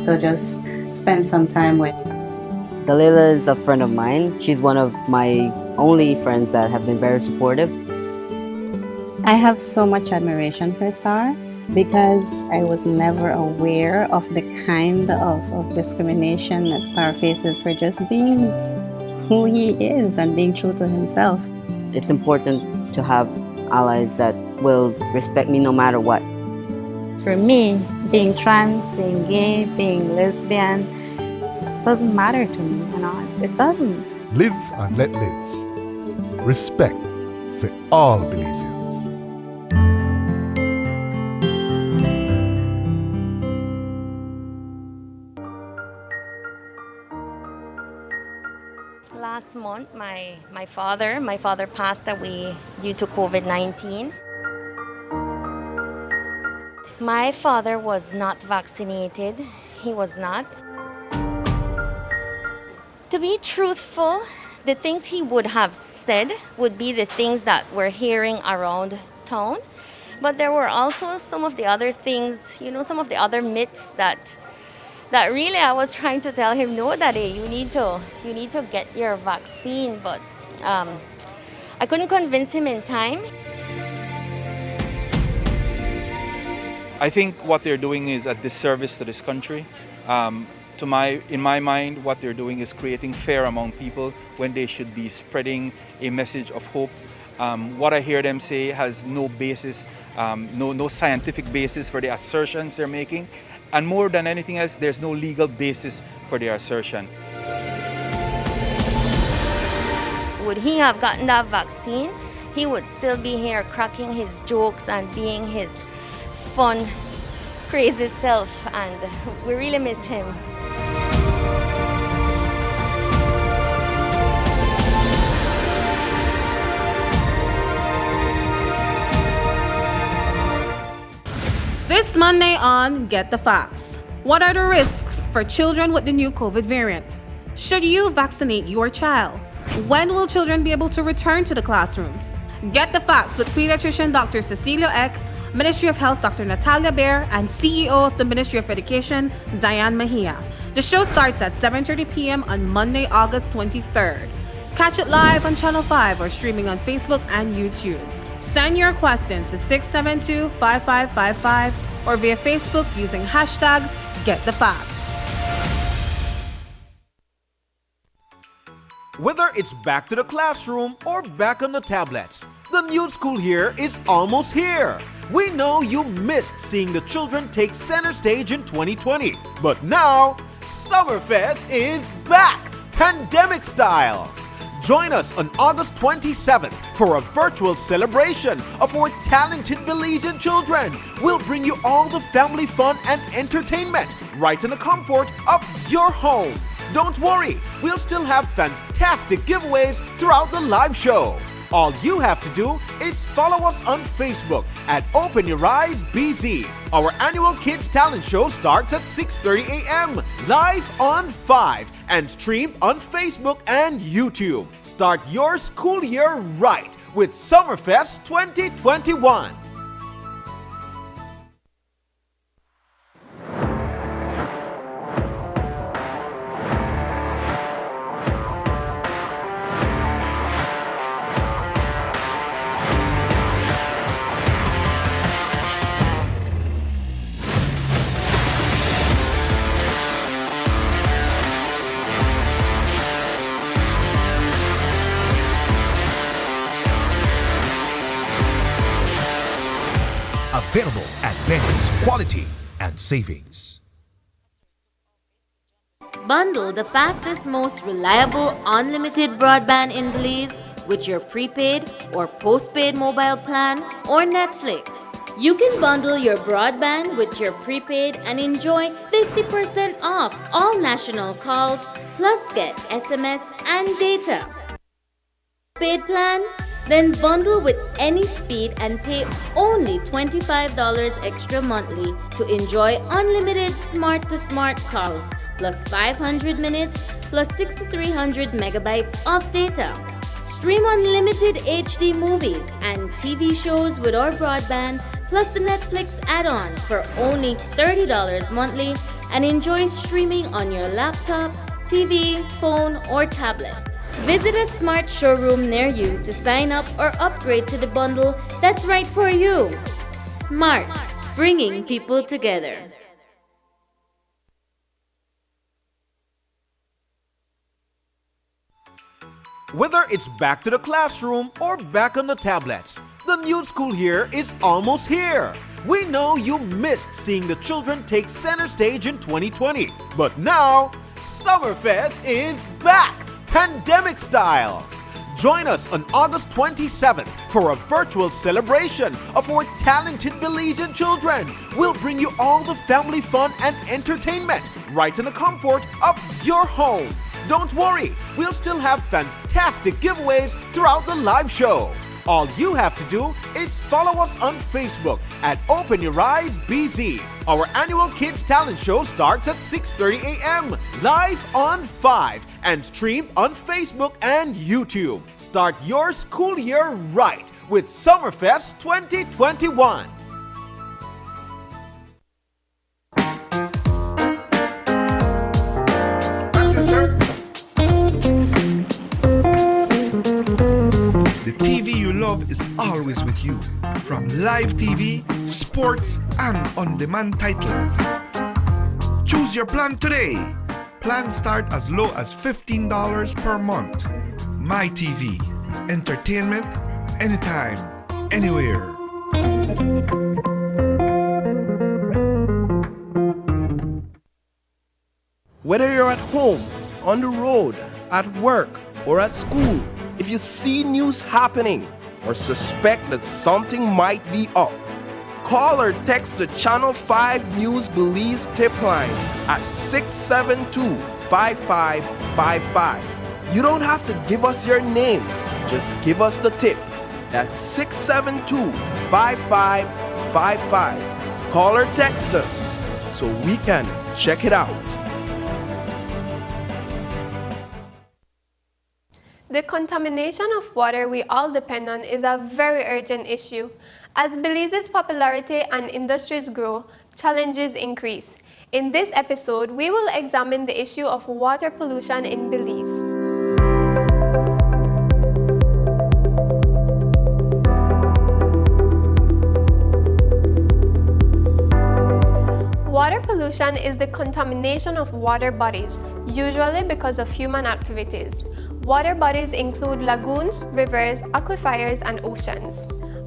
to just spend some time with. Dalila is a friend of mine. She's one of my only friends that have been very supportive. I have so much admiration for Star because I was never aware of the kind of discrimination that Star faces for just being who he is and being true to himself. It's important to have allies that will respect me no matter what. For me, being trans, being gay, being lesbian doesn't matter to me, it doesn't. Live and let live. Respect for all Belizeans. Last month, my father passed away due to COVID-19. My father was not vaccinated. He was not. To be truthful, the things he would have said would be the things that we're hearing around town. But there were also some of the other things, some of the other myths that really I was trying to tell him, no, Daddy, you need to get your vaccine. But I couldn't convince him in time. I think what they're doing is a disservice to this country. In my mind, what they're doing is creating fear among people when they should be spreading a message of hope. What I hear them say has no basis, no scientific basis for the assertions they're making. And more than anything else, there's no legal basis for their assertion. Would he have gotten that vaccine, he would still be here cracking his jokes and being his fun, crazy self, and we really miss him. This Monday on Get the Facts. What are the risks for children with the new COVID variant? Should you vaccinate your child? When will children be able to return to the classrooms? Get the Facts with pediatrician Dr. Cecilia Eck, Ministry of Health Dr. Natalia Baer, and CEO of the Ministry of Education, Diane Mejia. The show starts at 7:30 p.m. on Monday, August 23rd. Catch it live on Channel 5 or streaming on Facebook and YouTube. Send your questions to 672-5555 or via Facebook using hashtag #GetTheFacts. Whether it's back to the classroom or back on the tablets, the new school year is almost here. We know you missed seeing the children take center stage in 2020, but now Summerfest is back, pandemic style. Join us on August 27th for a virtual celebration of our talented Belizean children. We'll bring you all the family fun and entertainment right in the comfort of your home. Don't worry, we'll still have fantastic giveaways throughout the live show. All you have to do is follow us on Facebook at Open Your Eyes BZ. Our annual Kids Talent Show starts at 6:30 a.m. live on 5 and streamed on Facebook and YouTube. Start your school year right with Summerfest 2021. Available at Benny's Quality and Savings. Bundle the fastest, most reliable, unlimited broadband in Belize with your prepaid or postpaid mobile plan or Netflix. You can bundle your broadband with your prepaid and enjoy 50% off all national calls, plus get SMS and data. Paid plans? Then bundle with any speed and pay only $25 extra monthly to enjoy unlimited smart-to-smart calls, plus 500 minutes, plus 6,300 megabytes of data. Stream unlimited HD movies and TV shows with our broadband, plus the Netflix add-on for only $30 monthly, and enjoy streaming on your laptop, TV, phone, or tablet. Visit a smart showroom near you to sign up or upgrade to the bundle that's right for you. Smart, bringing people together. Whether it's back to the classroom or back on the tablets, the new school year is almost here. We know you missed seeing the children take center stage in 2020, but now Summerfest is back, pandemic style. Join us on August 27th for a virtual celebration of our talented Belizean children. We'll bring you all the family fun and entertainment right in the comfort of your home. Don't worry, we'll still have fantastic giveaways throughout the live show. All you have to do is follow us on Facebook at Open Your Eyes BZ. Our annual Kids Talent Show starts at 6:30 a.m. live on 5 and streamed on Facebook and YouTube. Start your school year right with Summerfest 2021. The TV you love is always with you, from live TV, sports, and on-demand titles. Choose your plan today. Plans start as low as $15 per month. My TV, entertainment, anytime, anywhere. Whether you're at home, on the road, at work, or at school, if you see news happening or suspect that something might be up, call or text the Channel 5 News Belize tip line at 672-5555. You don't have to give us your name, just give us the tip. That's 672-5555. Call or text us so we can check it out. The contamination of water we all depend on is a very urgent issue. As Belize's popularity and industries grow, challenges increase. In this episode, we will examine the issue of water pollution in Belize. Water pollution is the contamination of water bodies, usually because of human activities. Water bodies include lagoons, rivers, aquifers, and oceans.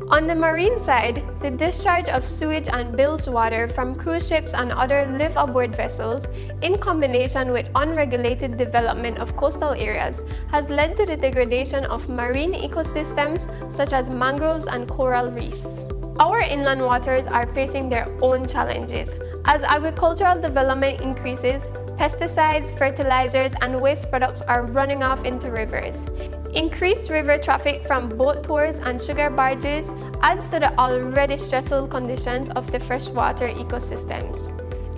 On the marine side, the discharge of sewage and bilge water from cruise ships and other live-aboard vessels, in combination with unregulated development of coastal areas, has led to the degradation of marine ecosystems such as mangroves and coral reefs. Our inland waters are facing their own challenges. As agricultural development increases, pesticides, fertilizers, and waste products are running off into rivers. Increased river traffic from boat tours and sugar barges adds to the already stressful conditions of the freshwater ecosystems.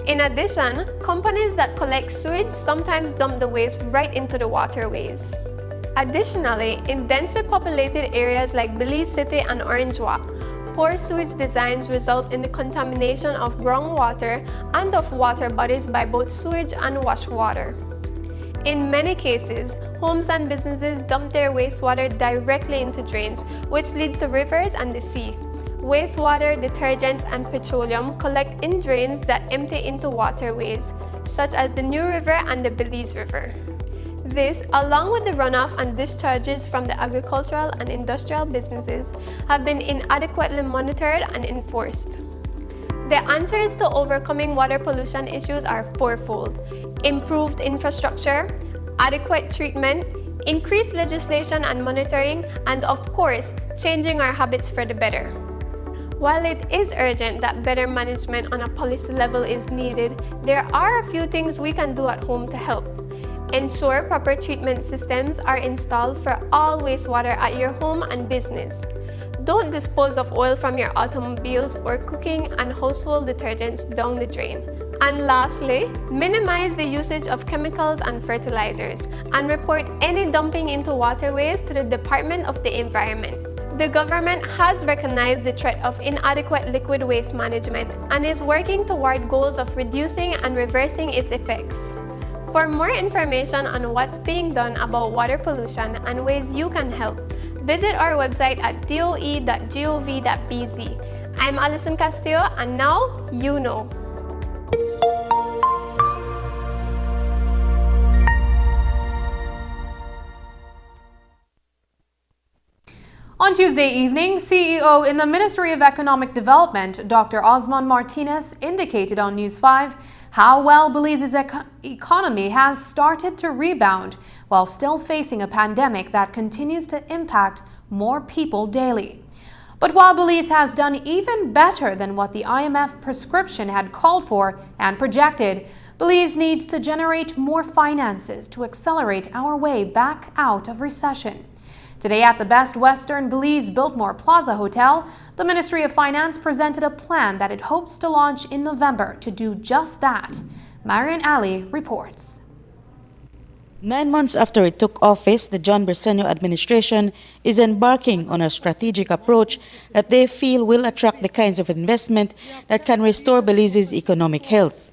In addition, companies that collect sewage sometimes dump the waste right into the waterways. Additionally, in densely populated areas like Belize City and Orange Walk, poor sewage designs result in the contamination of groundwater and of water bodies by both sewage and wash water. In many cases, homes and businesses dump their wastewater directly into drains, which leads to rivers and the sea. Wastewater, detergents, and petroleum collect in drains that empty into waterways, such as the New River and the Belize River. This, along with the runoff and discharges from the agricultural and industrial businesses, have been inadequately monitored and enforced. The answers to overcoming water pollution issues are fourfold: improved infrastructure, adequate treatment, increased legislation and monitoring, and of course, changing our habits for the better. While it is urgent that better management on a policy level is needed, there are a few things we can do at home to help. Ensure proper treatment systems are installed for all wastewater at your home and business. Don't dispose of oil from your automobiles or cooking and household detergents down the drain. And lastly, minimize the usage of chemicals and fertilizers and report any dumping into waterways to the Department of the Environment. The government has recognized the threat of inadequate liquid waste management and is working toward goals of reducing and reversing its effects. For more information on what's being done about water pollution and ways you can help, visit our website at doe.gov.bz. I'm Alison Castillo, and now you know. On Tuesday evening, CEO in the Ministry of Economic Development, Dr. Osman Martinez, indicated on News 5 how well Belize's economy has started to rebound while still facing a pandemic that continues to impact more people daily. But while Belize has done even better than what the IMF prescription had called for and projected, Belize needs to generate more finances to accelerate our way back out of recession. Today at the Best Western Belize Biltmore Plaza Hotel, the Ministry of Finance presented a plan that it hopes to launch in November to do just that. Marian Ali reports. 9 months after it took office, the John Briceño administration is embarking on a strategic approach that they feel will attract the kinds of investment that can restore Belize's economic health.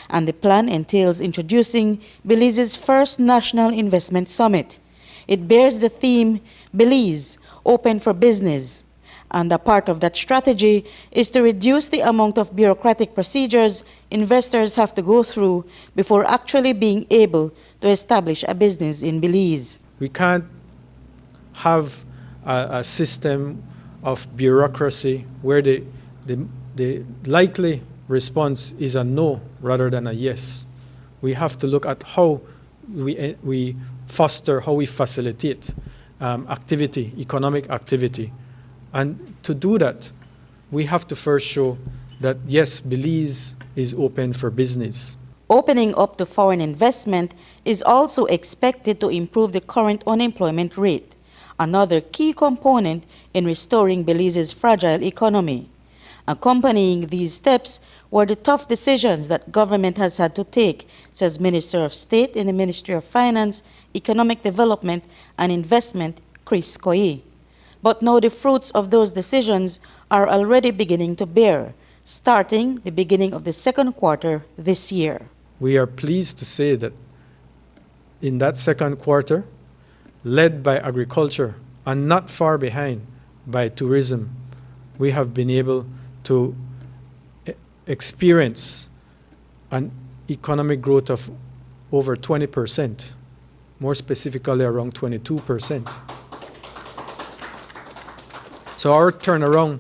And the plan entails introducing Belize's first National Investment Summit. It bears the theme, Belize, Open for Business. And a part of that strategy is to reduce the amount of bureaucratic procedures investors have to go through before actually being able to establish a business in Belize. We can't have a system of bureaucracy where the likely response is a no rather than a yes. We have to look at how we foster, how we facilitate activity, economic activity. And to do that, we have to first show that, yes, Belize is open for business. Opening up to foreign investment is also expected to improve the current unemployment rate, another key component in restoring Belize's fragile economy. Accompanying these steps were the tough decisions that government has had to take, says Minister of State in the Ministry of Finance, Economic Development and Investment, Chris Koyi. But now the fruits of those decisions are already beginning to bear, starting the beginning of the second quarter this year. We are pleased to say that in that second quarter, led by agriculture and not far behind by tourism, we have been able to experience an economic growth of over 20%, more specifically around 22%. So our turnaround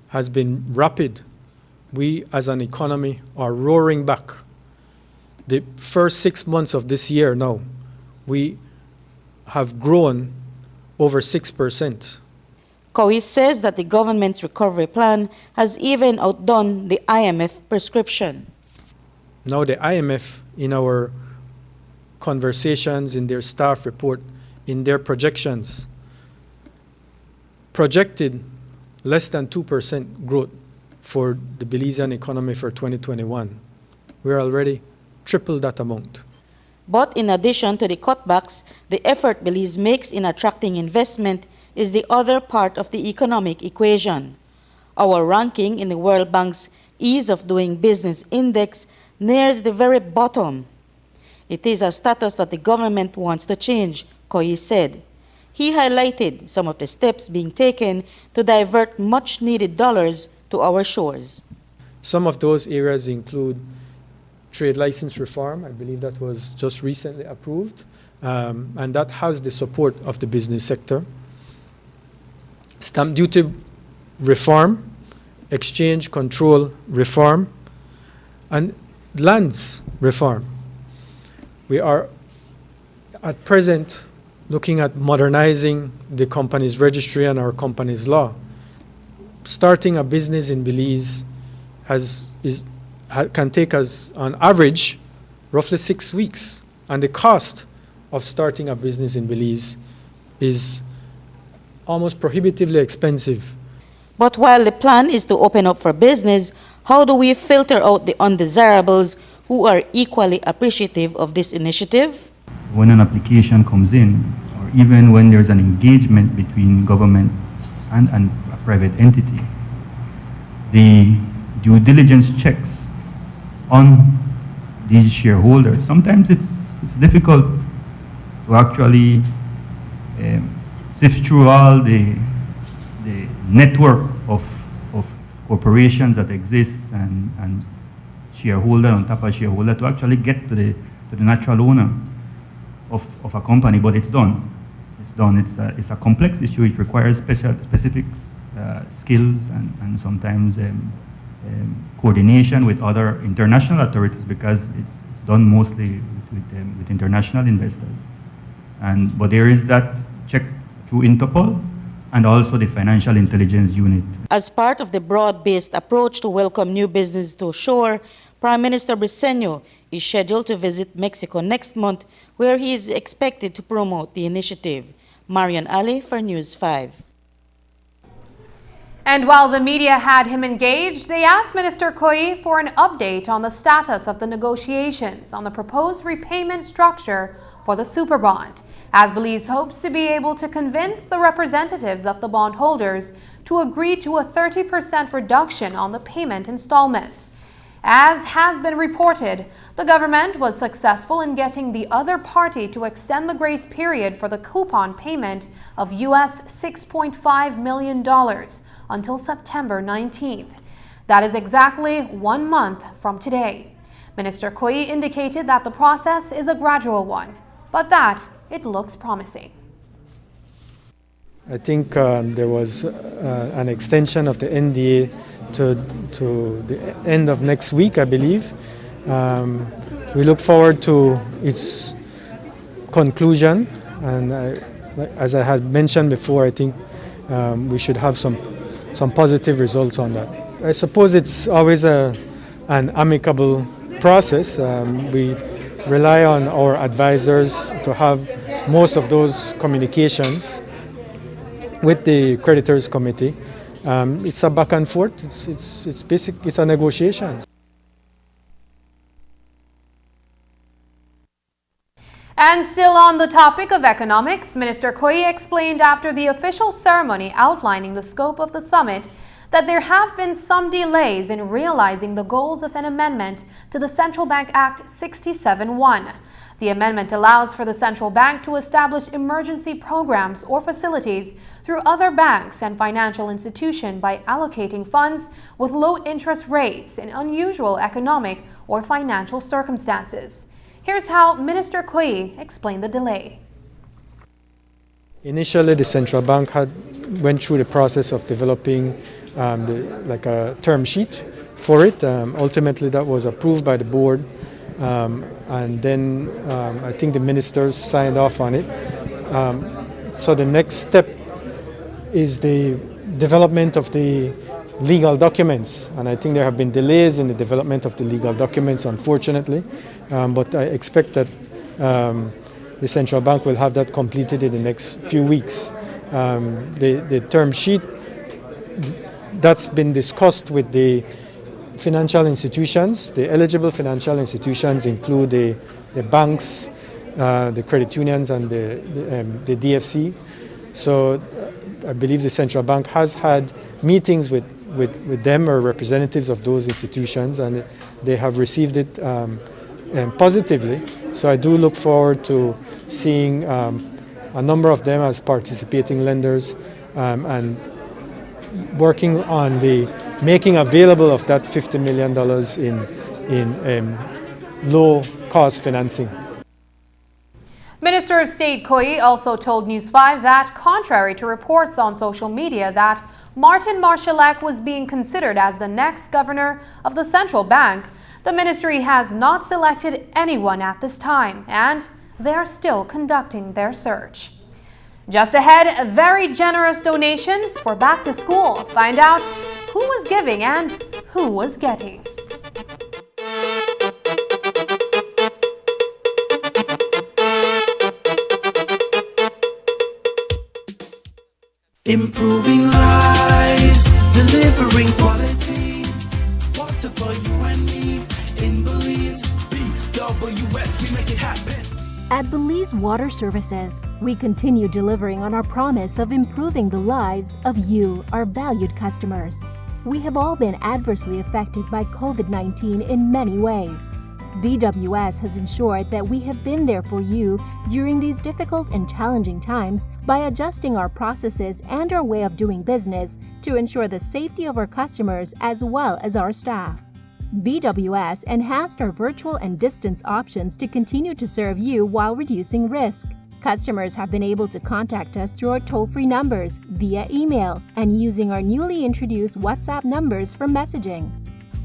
has been rapid. We as an economy are roaring back. The first 6 months of this year now, we have grown over 6%. Koyi says that the government's recovery plan has even outdone the IMF prescription. Now the IMF, in our conversations, in their staff report, in their projections, projected less than 2% growth for the Belizean economy for 2021. We're already triple that amount. But in addition to the cutbacks, the effort Belize makes in attracting investment is the other part of the economic equation. Our ranking in the World Bank's Ease of Doing Business Index nears the very bottom. It is a status that the government wants to change, Koyi said. He highlighted some of the steps being taken to divert much-needed dollars to our shores. Some of those areas include trade license reform. I believe that was just recently approved, and that has the support of the business sector. Stamp duty reform, exchange control reform, and lands reform. We are at present looking at modernizing the company's registry and our company's law. Starting a business in Belize can take us, on average, roughly 6 weeks. And the cost of starting a business in Belize is almost prohibitively expensive. But while the plan is to open up for business, how do we filter out the undesirables who are equally appreciative of this initiative? When an application comes in, or even when there's an engagement between government and a private entity, the due diligence checks on these shareholders, sometimes it's it's difficult to actually sift through all the network of corporations that exist and shareholder on top of shareholder to actually get to the natural owner of a company, but it's done. It's done. It's a complex issue. It requires specific skills and sometimes coordination with other international authorities because it's done mostly with international investors. But there is that check through Interpol and also the Financial Intelligence Unit. As part of the broad-based approach to welcome new business to shore, Prime Minister Briceño is scheduled to visit Mexico next month, where he is expected to promote the initiative. Marian Ali for News 5. And while the media had him engaged, they asked Minister Koyi for an update on the status of the negotiations on the proposed repayment structure for the Superbond, as Belize hopes to be able to convince the representatives of the bondholders to agree to a 30% reduction on the payment installments. As has been reported, the government was successful in getting the other party to extend the grace period for the coupon payment of US $6.5 million until September 19th. That is exactly 1 month from today. Minister Koyi indicated that the process is a gradual one, but that it looks promising. I think there was an extension of the NDA to the end of next week, I believe. We look forward to its conclusion, and as I had mentioned before, I think we should have some positive results on that. I suppose it's always an amicable process. We rely on our advisors to have most of those communications with the creditors committee. It's a back and forth. It's a negotiation. And still on the topic of economics, Minister Koyi explained after the official ceremony outlining the scope of the summit that there have been some delays in realizing the goals of an amendment to the Central Bank Act 67-1. The amendment allows for the central bank to establish emergency programs or facilities through other banks and financial institutions by allocating funds with low interest rates in unusual economic or financial circumstances. Here's how Minister Koyi explained the delay. Initially, the central bank went through the process of developing like a term sheet for it. Ultimately, that was approved by the board. And then I think the ministers signed off on it. So the next step is the development of the legal documents. And I think there have been delays in the development of the legal documents, unfortunately. But I expect that the central bank will have that completed in the next few weeks. The term sheet, that's been discussed with the financial institutions. The eligible financial institutions include the banks, the credit unions, and the DFC. So I believe the central bank has had meetings with them or representatives of those institutions, and they have received it positively. So I do look forward to seeing a number of them as participating lenders and working on the making available of that $50 million in low-cost financing. Minister of State Koyi also told News 5 that, contrary to reports on social media that Martin Marshallek was being considered as the next governor of the central bank, the ministry has not selected anyone at this time, and they are still conducting their search. Just ahead, very generous donations for back to school. Find out who was giving and who was getting. Improving lives, delivering quality. Water for you and me. In Belize, BWS, we make it happen. At Belize Water Services, we continue delivering on our promise of improving the lives of you, our valued customers. We have all been adversely affected by COVID-19 in many ways. BWS has ensured that we have been there for you during these difficult and challenging times by adjusting our processes and our way of doing business to ensure the safety of our customers as well as our staff. BWS enhanced our virtual and distance options to continue to serve you while reducing risk. Customers have been able to contact us through our toll-free numbers, via email, and using our newly introduced WhatsApp numbers for messaging.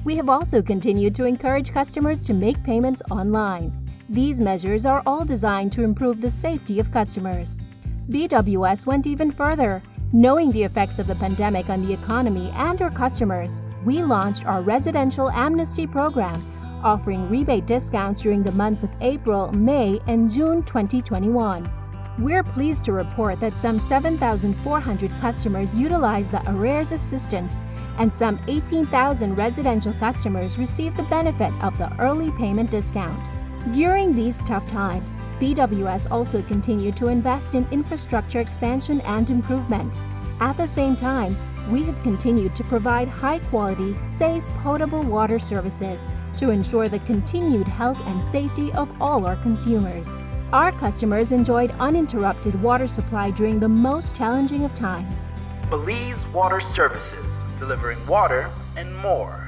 We have also continued to encourage customers to make payments online. These measures are all designed to improve the safety of customers. BWS went even further. Knowing the effects of the pandemic on the economy and our customers, we launched our residential amnesty program, offering rebate discounts during the months of April, May, and June 2021. We're pleased to report that some 7,400 customers utilized the arrears assistance, and some 18,000 residential customers received the benefit of the early payment discount. During these tough times, BWS also continued to invest in infrastructure expansion and improvements. At the same time, we have continued to provide high-quality, safe, potable water services to ensure the continued health and safety of all our consumers. Our customers enjoyed uninterrupted water supply during the most challenging of times. Belize Water Services, delivering water and more.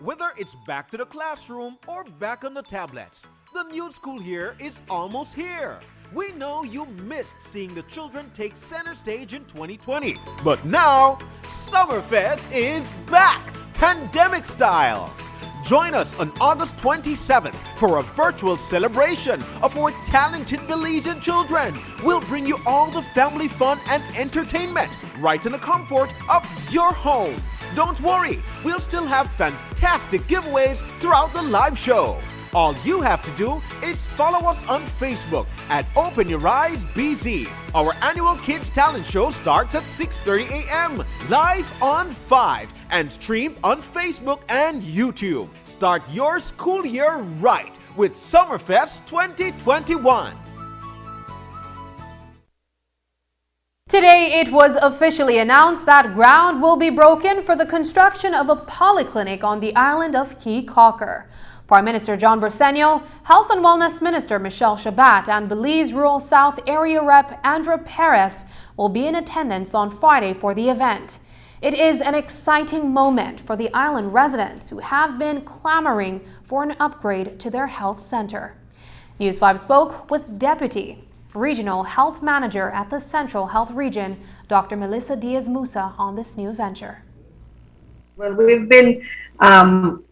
Whether it's back to the classroom or back on the tablets, the new school year is almost here. We know you missed seeing the children take center stage in 2020. But now, Summerfest is back, pandemic style. Join us on August 27th for a virtual celebration of our talented Belizean children. We'll bring you all the family fun and entertainment right in the comfort of your home. Don't worry, we'll still have fantastic giveaways throughout the live show. All you have to do is follow us on Facebook at Open Your Eyes BZ. Our annual Kids Talent Show starts at 6:30 a.m. live on 5 and streamed on Facebook and YouTube. Start your school year right with Summerfest 2021. Today, it was officially announced that ground will be broken for the construction of a polyclinic on the island of Caye Caulker. Prime Minister John Briceño, Health and Wellness Minister Michelle Shabat, and Belize Rural South Area Rep Andrea Perez will be in attendance on Friday for the event. It is an exciting moment for the island residents who have been clamoring for an upgrade to their health center. News 5 spoke with Deputy Regional Health Manager at the Central Health Region, Dr. Melissa Diaz-Musa, on this new venture. Well, we've been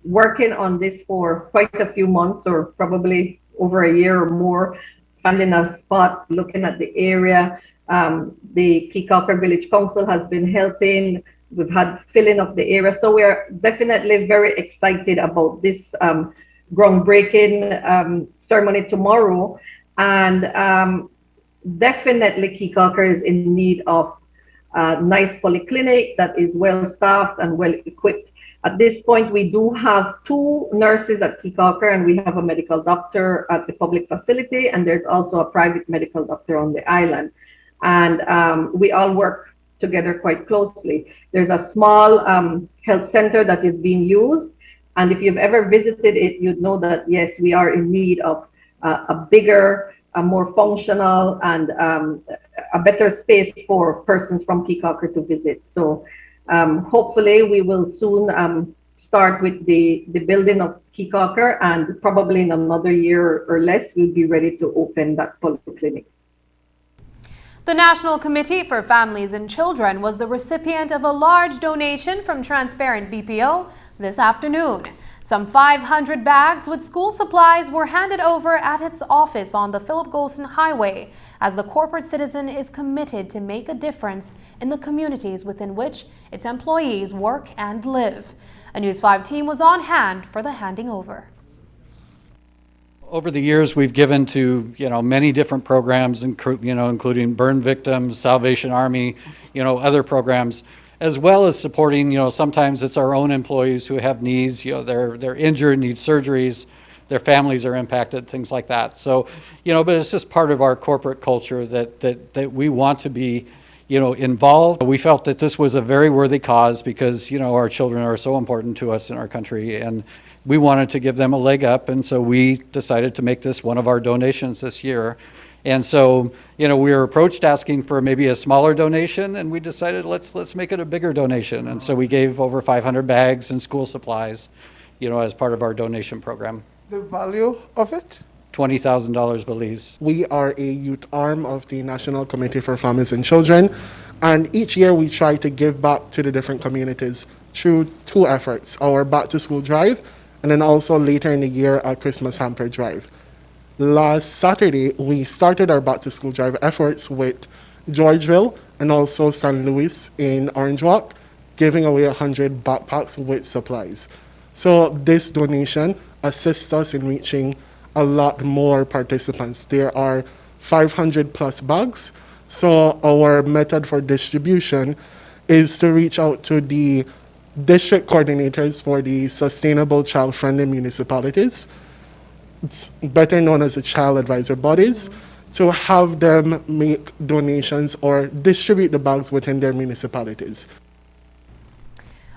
working on this for quite a few months, or probably over a year or more, finding a spot, looking at the area. The Caye Caulker Village Council has been helping. We've had filling of the area. So we're definitely very excited about this groundbreaking ceremony tomorrow. And definitely Caye Caulker is in need of a nice polyclinic that is well staffed and well equipped. At this point, we do have 2 nurses at Caye Caulker, and we have a medical doctor at the public facility, and there's also a private medical doctor on the island. And we all work together quite closely. There's a small health center that is being used, and if you've ever visited it, you'd know that, yes, we are in need of a bigger, a more functional, and a better space for persons from Caye Caulker to visit. So hopefully we will soon start with the building of Caye Caulker, and probably in another year or less, we'll be ready to open that polyclinic. The National Committee for Families and Children was the recipient of a large donation from Transparent BPO this afternoon. Some 500 bags with school supplies were handed over at its office on the Philip Golson Highway, as the corporate citizen is committed to make a difference in the communities within which its employees work and live. A News 5 team was on hand for the handing over. Over the years, we've given to many different programs, including burn victims, Salvation Army, other programs, as well as supporting, sometimes it's our own employees who have needs, they're injured, need surgeries, their families are impacted, things like that. So, but it's just part of our corporate culture that we want to be, involved. We felt that this was a very worthy cause because, our children are so important to us in our country, and we wanted to give them a leg up, and so we decided to make this one of our donations this year. And so, we were approached asking for maybe a smaller donation, and we decided let's make it a bigger donation. And so we gave over 500 bags and school supplies, as part of our donation program. The value of it? $20,000 Belize. We are a youth arm of the National Committee for Families and Children, and each year we try to give back to the different communities through two efforts, our Back to School Drive, and then also later in the year, our Christmas Hamper Drive. Last Saturday, we started our Back to School Drive efforts with Georgeville and also San Luis in Orange Walk, giving away 100 backpacks with supplies. So this donation assists us in reaching a lot more participants. There are 500 plus bags. So our method for distribution is to reach out to the district coordinators for the Sustainable Child-Friendly Municipalities, it's better known as the child advisor bodies, to have them make donations or distribute the bags within their municipalities.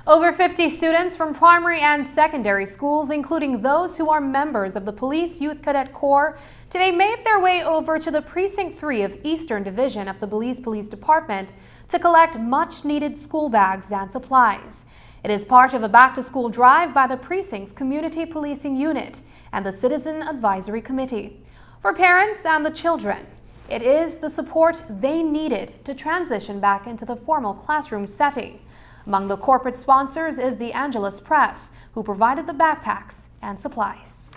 Over 50 students from primary and secondary schools, including those who are members of the Police Youth Cadet Corps, today made their way over to the Precinct 3 of Eastern Division of the Belize Police Department to collect much-needed school bags and supplies. It is part of a back-to-school drive by the precinct's Community Policing Unit and the Citizen Advisory Committee. For parents and the children, it is the support they needed to transition back into the formal classroom setting. Among the corporate sponsors is the Angelus Press, who provided the backpacks and supplies.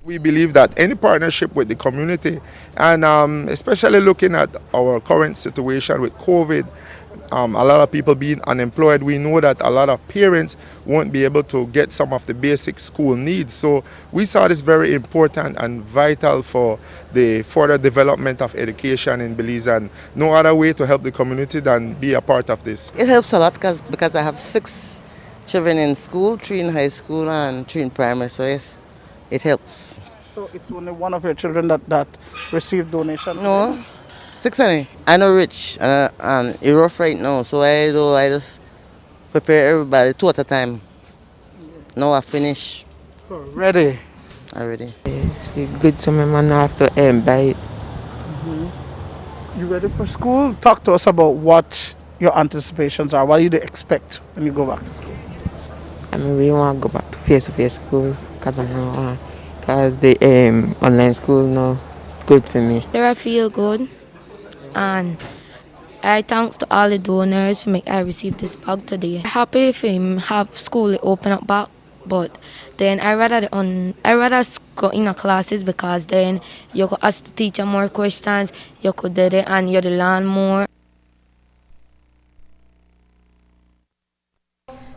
We believe that any partnership with the community, and especially looking at our current situation with COVID, a lot of people being unemployed, we know that a lot of parents won't be able to get some of the basic school needs. So we saw this very important and vital for the further development of education in Belize, and no other way to help the community than be a part of this. It helps a lot because I have 6 children in school, 3 in high school and 3 in primary, so yes, it helps. So it's only one of your children that received donation? No. 6 honey. I know rich and it's rough right now, so I just prepare everybody 2 at a time. Now I finish. So ready? I'm ready. It's good, so my man have to buy it. You ready for school? Talk to us about what your anticipations are. What do you expect when you go back to school? I mean, we want to go back to face-to-face school because the online school no good for me. I feel good. And I thanks to all the donors for make I receive this bag today. Happy if him have school open up back, but then I rather go in the classes because then you could ask the teacher more questions, you could do it and you learn more.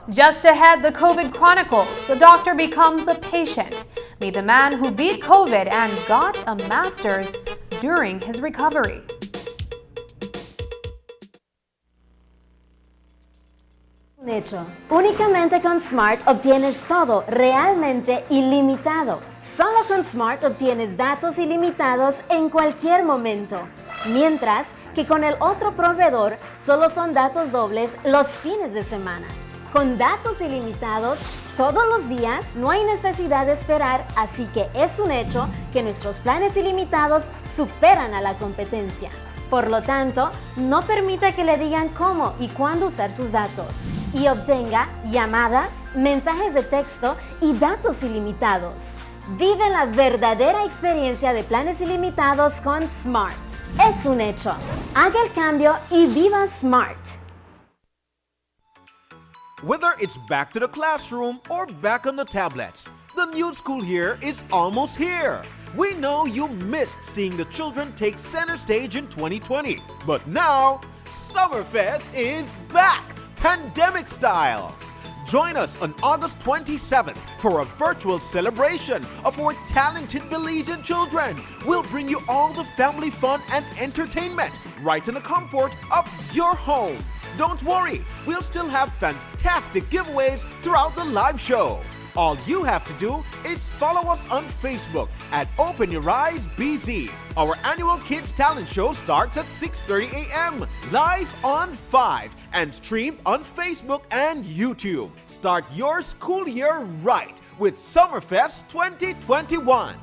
Just ahead, the COVID Chronicles. The doctor becomes a patient. Meet the man who beat COVID and got a master's during his recovery. Un hecho. Únicamente con Smart obtienes todo realmente ilimitado. Solo con Smart obtienes datos ilimitados en cualquier momento. Mientras que con el otro proveedor solo son datos dobles los fines de semana. Con datos ilimitados todos los días no hay necesidad de esperar, así que es un hecho que nuestros planes ilimitados superan a la competencia. Por lo tanto, no permita que le digan cómo y cuándo usar sus datos y obtenga llamadas, mensajes de texto y datos ilimitados. Vive la verdadera experiencia de planes ilimitados con Smart. Es un hecho. Haga el cambio y viva Smart. Whether it's back to the classroom or back on the tablets, the new school year is almost here. We know you missed seeing the children take center stage in 2020, but now Summerfest is back, pandemic style. Join us on August 27th for a virtual celebration of our talented Belizean children. We'll bring you all the family fun and entertainment right in the comfort of your home. Don't worry, we'll still have fantastic giveaways throughout the live show. All you have to do is follow us on Facebook at Open Your Eyes BZ. Our annual Kids Talent Show starts at 6:30 a.m. live on 5 and streamed on Facebook and YouTube. Start your school year right with Summerfest 2021.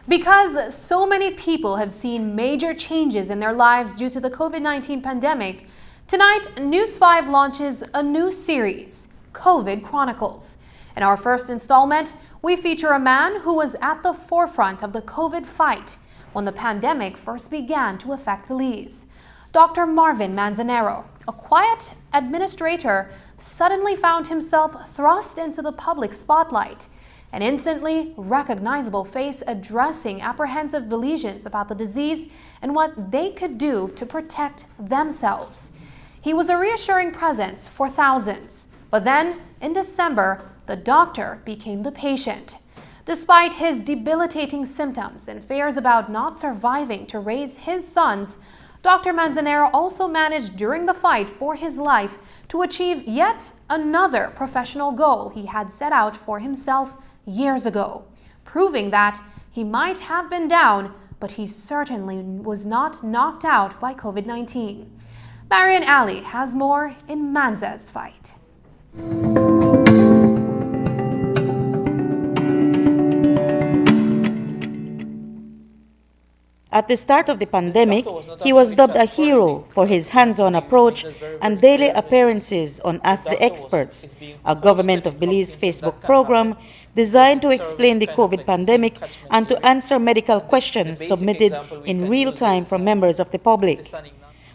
Because so many people have seen major changes in their lives due to the COVID-19 pandemic, tonight News 5 launches a new series, COVID Chronicles. In our first installment, we feature a man who was at the forefront of the COVID fight when the pandemic first began to affect Belize. Dr. Marvin Manzanero, a quiet administrator, suddenly found himself thrust into the public spotlight. An instantly recognizable face addressing apprehensive Belizeans about the disease and what they could do to protect themselves. He was a reassuring presence for thousands. But then, in December, the doctor became the patient. Despite his debilitating symptoms and fears about not surviving to raise his sons, Dr. Manzanero also managed during the fight for his life to achieve yet another professional goal he had set out for himself years ago, proving that he might have been down, but he certainly was not knocked out by COVID-19. Marian Ali has more in Manza's fight. At the start of the pandemic, he was dubbed a hero for his hands-on approach and daily appearances on Ask the Experts, a Government of Belize Facebook program designed to explain the COVID pandemic and to answer medical questions submitted in real time from members of the public.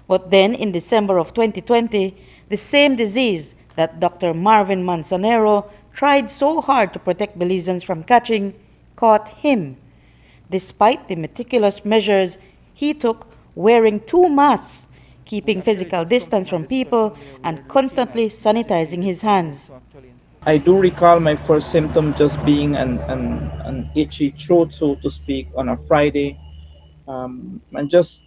But then, in December of 2020, the same disease that Dr. Marvin Manzanero tried so hard to protect Belizeans from catching caught him. Despite the meticulous measures he took, wearing 2 masks, keeping physical distance from people, and constantly sanitizing his hands. I do recall my first symptom just being an itchy throat, so to speak, on a Friday, and just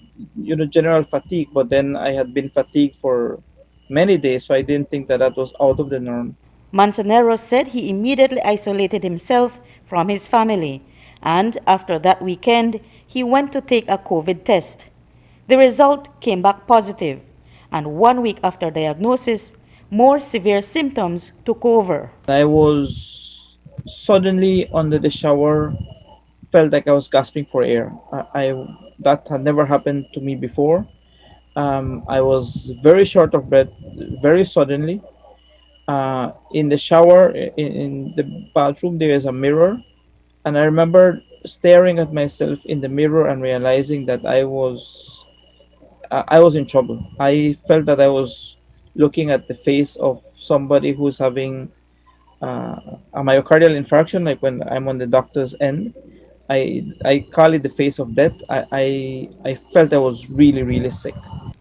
general fatigue. But then I had been fatigued for many days, so I didn't think that that was out of the norm. Manzanero said he immediately isolated himself from his family. And after that weekend, he went to take a COVID test. The result came back positive, and 1 week after diagnosis, more severe symptoms took over. I was suddenly under the shower, felt like I was gasping for air. That had never happened to me before. I was very short of breath, very suddenly. In the shower, in the bathroom, there is a mirror. And I remember staring at myself in the mirror and realizing that I was in trouble. I felt that I was looking at the face of somebody who's having a myocardial infarction, like when I'm on the doctor's end. I call it the face of death. I felt I was really, really sick.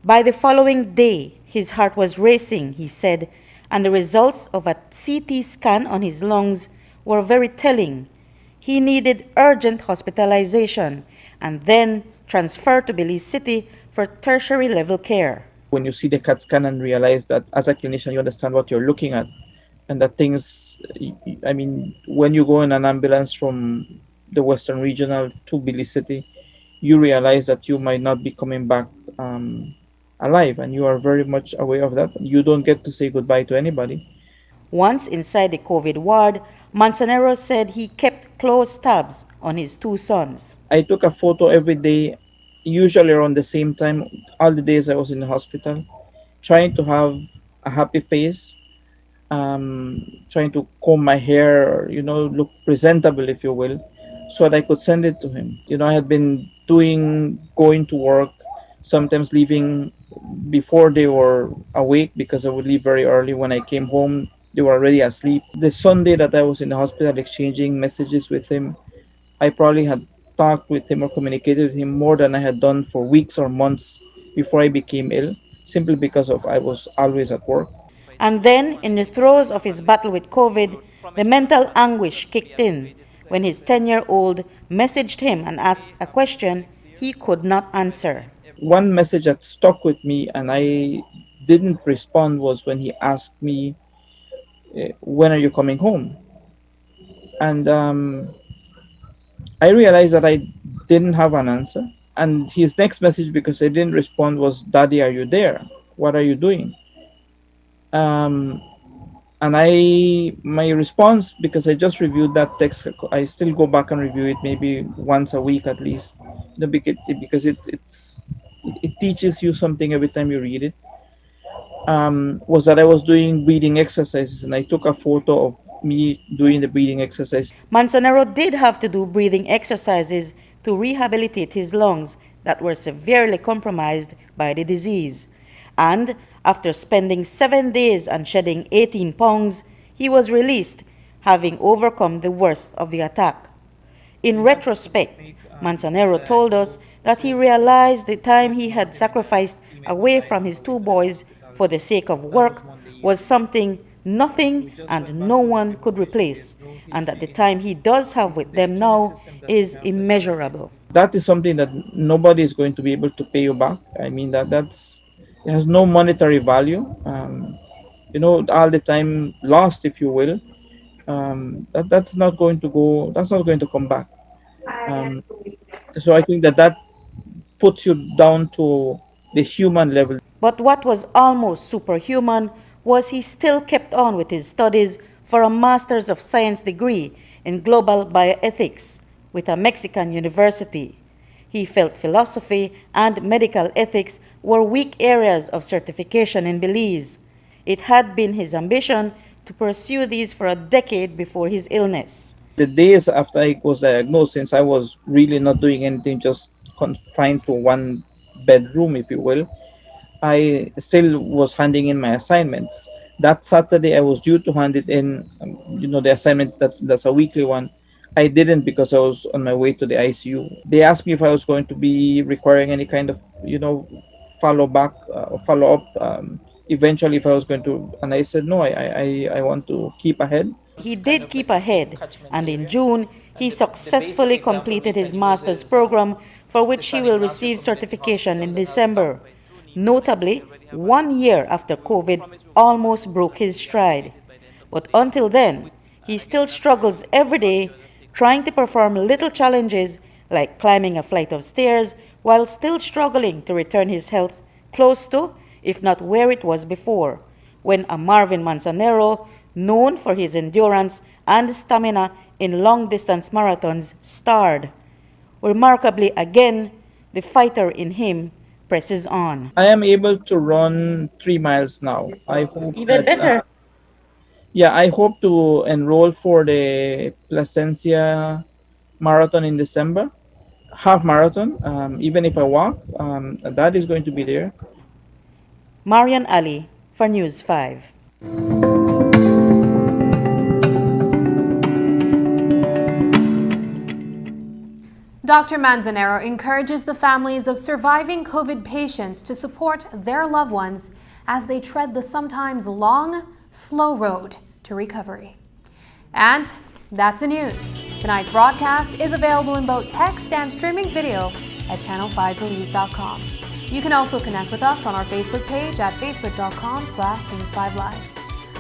By the following day, his heart was racing, he said, and the results of a CT scan on his lungs were very telling. He needed urgent hospitalization and then transferred to Belize City for tertiary level care. When you see the CAT scan and realize that as a clinician you understand what you're looking at, and that things, I mean, when you go in an ambulance from the Western Regional to Belize City, you realize that you might not be coming back alive, and you are very much aware of that. You don't get to say goodbye to anybody. Once inside the COVID ward, Manzanero said he kept close tabs on his 2 sons. I took a photo every day, usually around the same time, all the days I was in the hospital, trying to have a happy face, trying to comb my hair, look presentable, if you will, so that I could send it to him. I had been going to work, sometimes leaving before they were awake because I would leave very early. When I came home, they were already asleep. The Sunday that I was in the hospital exchanging messages with him, I probably had talked with him or communicated with him more than I had done for weeks or months before I became ill, simply because I was always at work. And then, in the throes of his battle with COVID, the mental anguish kicked in when his 10-year-old messaged him and asked a question he could not answer. One message that stuck with me and I didn't respond was when he asked me when are you coming home? And I realized that I didn't have an answer. And his next message, because I didn't respond, was, "Daddy, are you there? What are you doing?" And my response, because I just reviewed that text, I still go back and review it maybe once a week at least, because it teaches you something every time you read it. Was that I was doing breathing exercises, and I took a photo of me doing the breathing exercise. Manzanero did have to do breathing exercises to rehabilitate his lungs that were severely compromised by the disease. And after spending 7 days and shedding 18 pounds, he was released, having overcome the worst of the attack. In retrospect, Manzanero told us that he realized the time he had sacrificed away from his 2 boys for the sake of work was something nothing and no one could replace, and that the time he does have with them now is immeasurable. That is something that nobody is going to be able to pay you back. I mean, it has no monetary value. All the time lost, if you will, that's not going to come back. So I think that puts you down to the human level. But what was almost superhuman was he still kept on with his studies for a Master's of Science degree in Global Bioethics with a Mexican university. He felt philosophy and medical ethics were weak areas of certification in Belize. It had been his ambition to pursue these for a decade before his illness. The days after I was diagnosed, since I was really not doing anything, just confined to one bedroom, if you will, I still was handing in my assignments. That Saturday, I was due to hand it in, the assignment that's a weekly one. I didn't, because I was on my way to the ICU. They asked me if I was going to be requiring any kind of, follow-up, eventually if I was going to, and I said, no, I want to keep ahead. He did keep ahead, and in June, he successfully completed his master's program, for which he will receive certification in December. Notably, 1 year after COVID almost broke his stride. But until then, he still struggles every day trying to perform little challenges like climbing a flight of stairs while still struggling to return his health close to, if not where it was before, when a Marvin Manzanero, known for his endurance and stamina in long-distance marathons, starred. Remarkably, again, the fighter in him presses on. I am able to run 3 miles now. I hope even better. I hope to enroll for the Placencia Marathon in December, half marathon. Even if I walk, that is going to be there. Marian Ali for News 5. Dr. Manzanero encourages the families of surviving COVID patients to support their loved ones as they tread the sometimes long, slow road to recovery. And that's the news. Tonight's broadcast is available in both text and streaming video at channel5belize.com. You can also connect with us on our Facebook page at facebook.com/News5Live.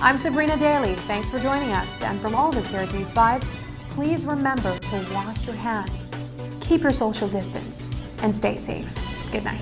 I'm Sabrina Daly. Thanks for joining us. And from all of us here at News 5, please remember to wash your hands, keep your social distance, and stay safe. Good night.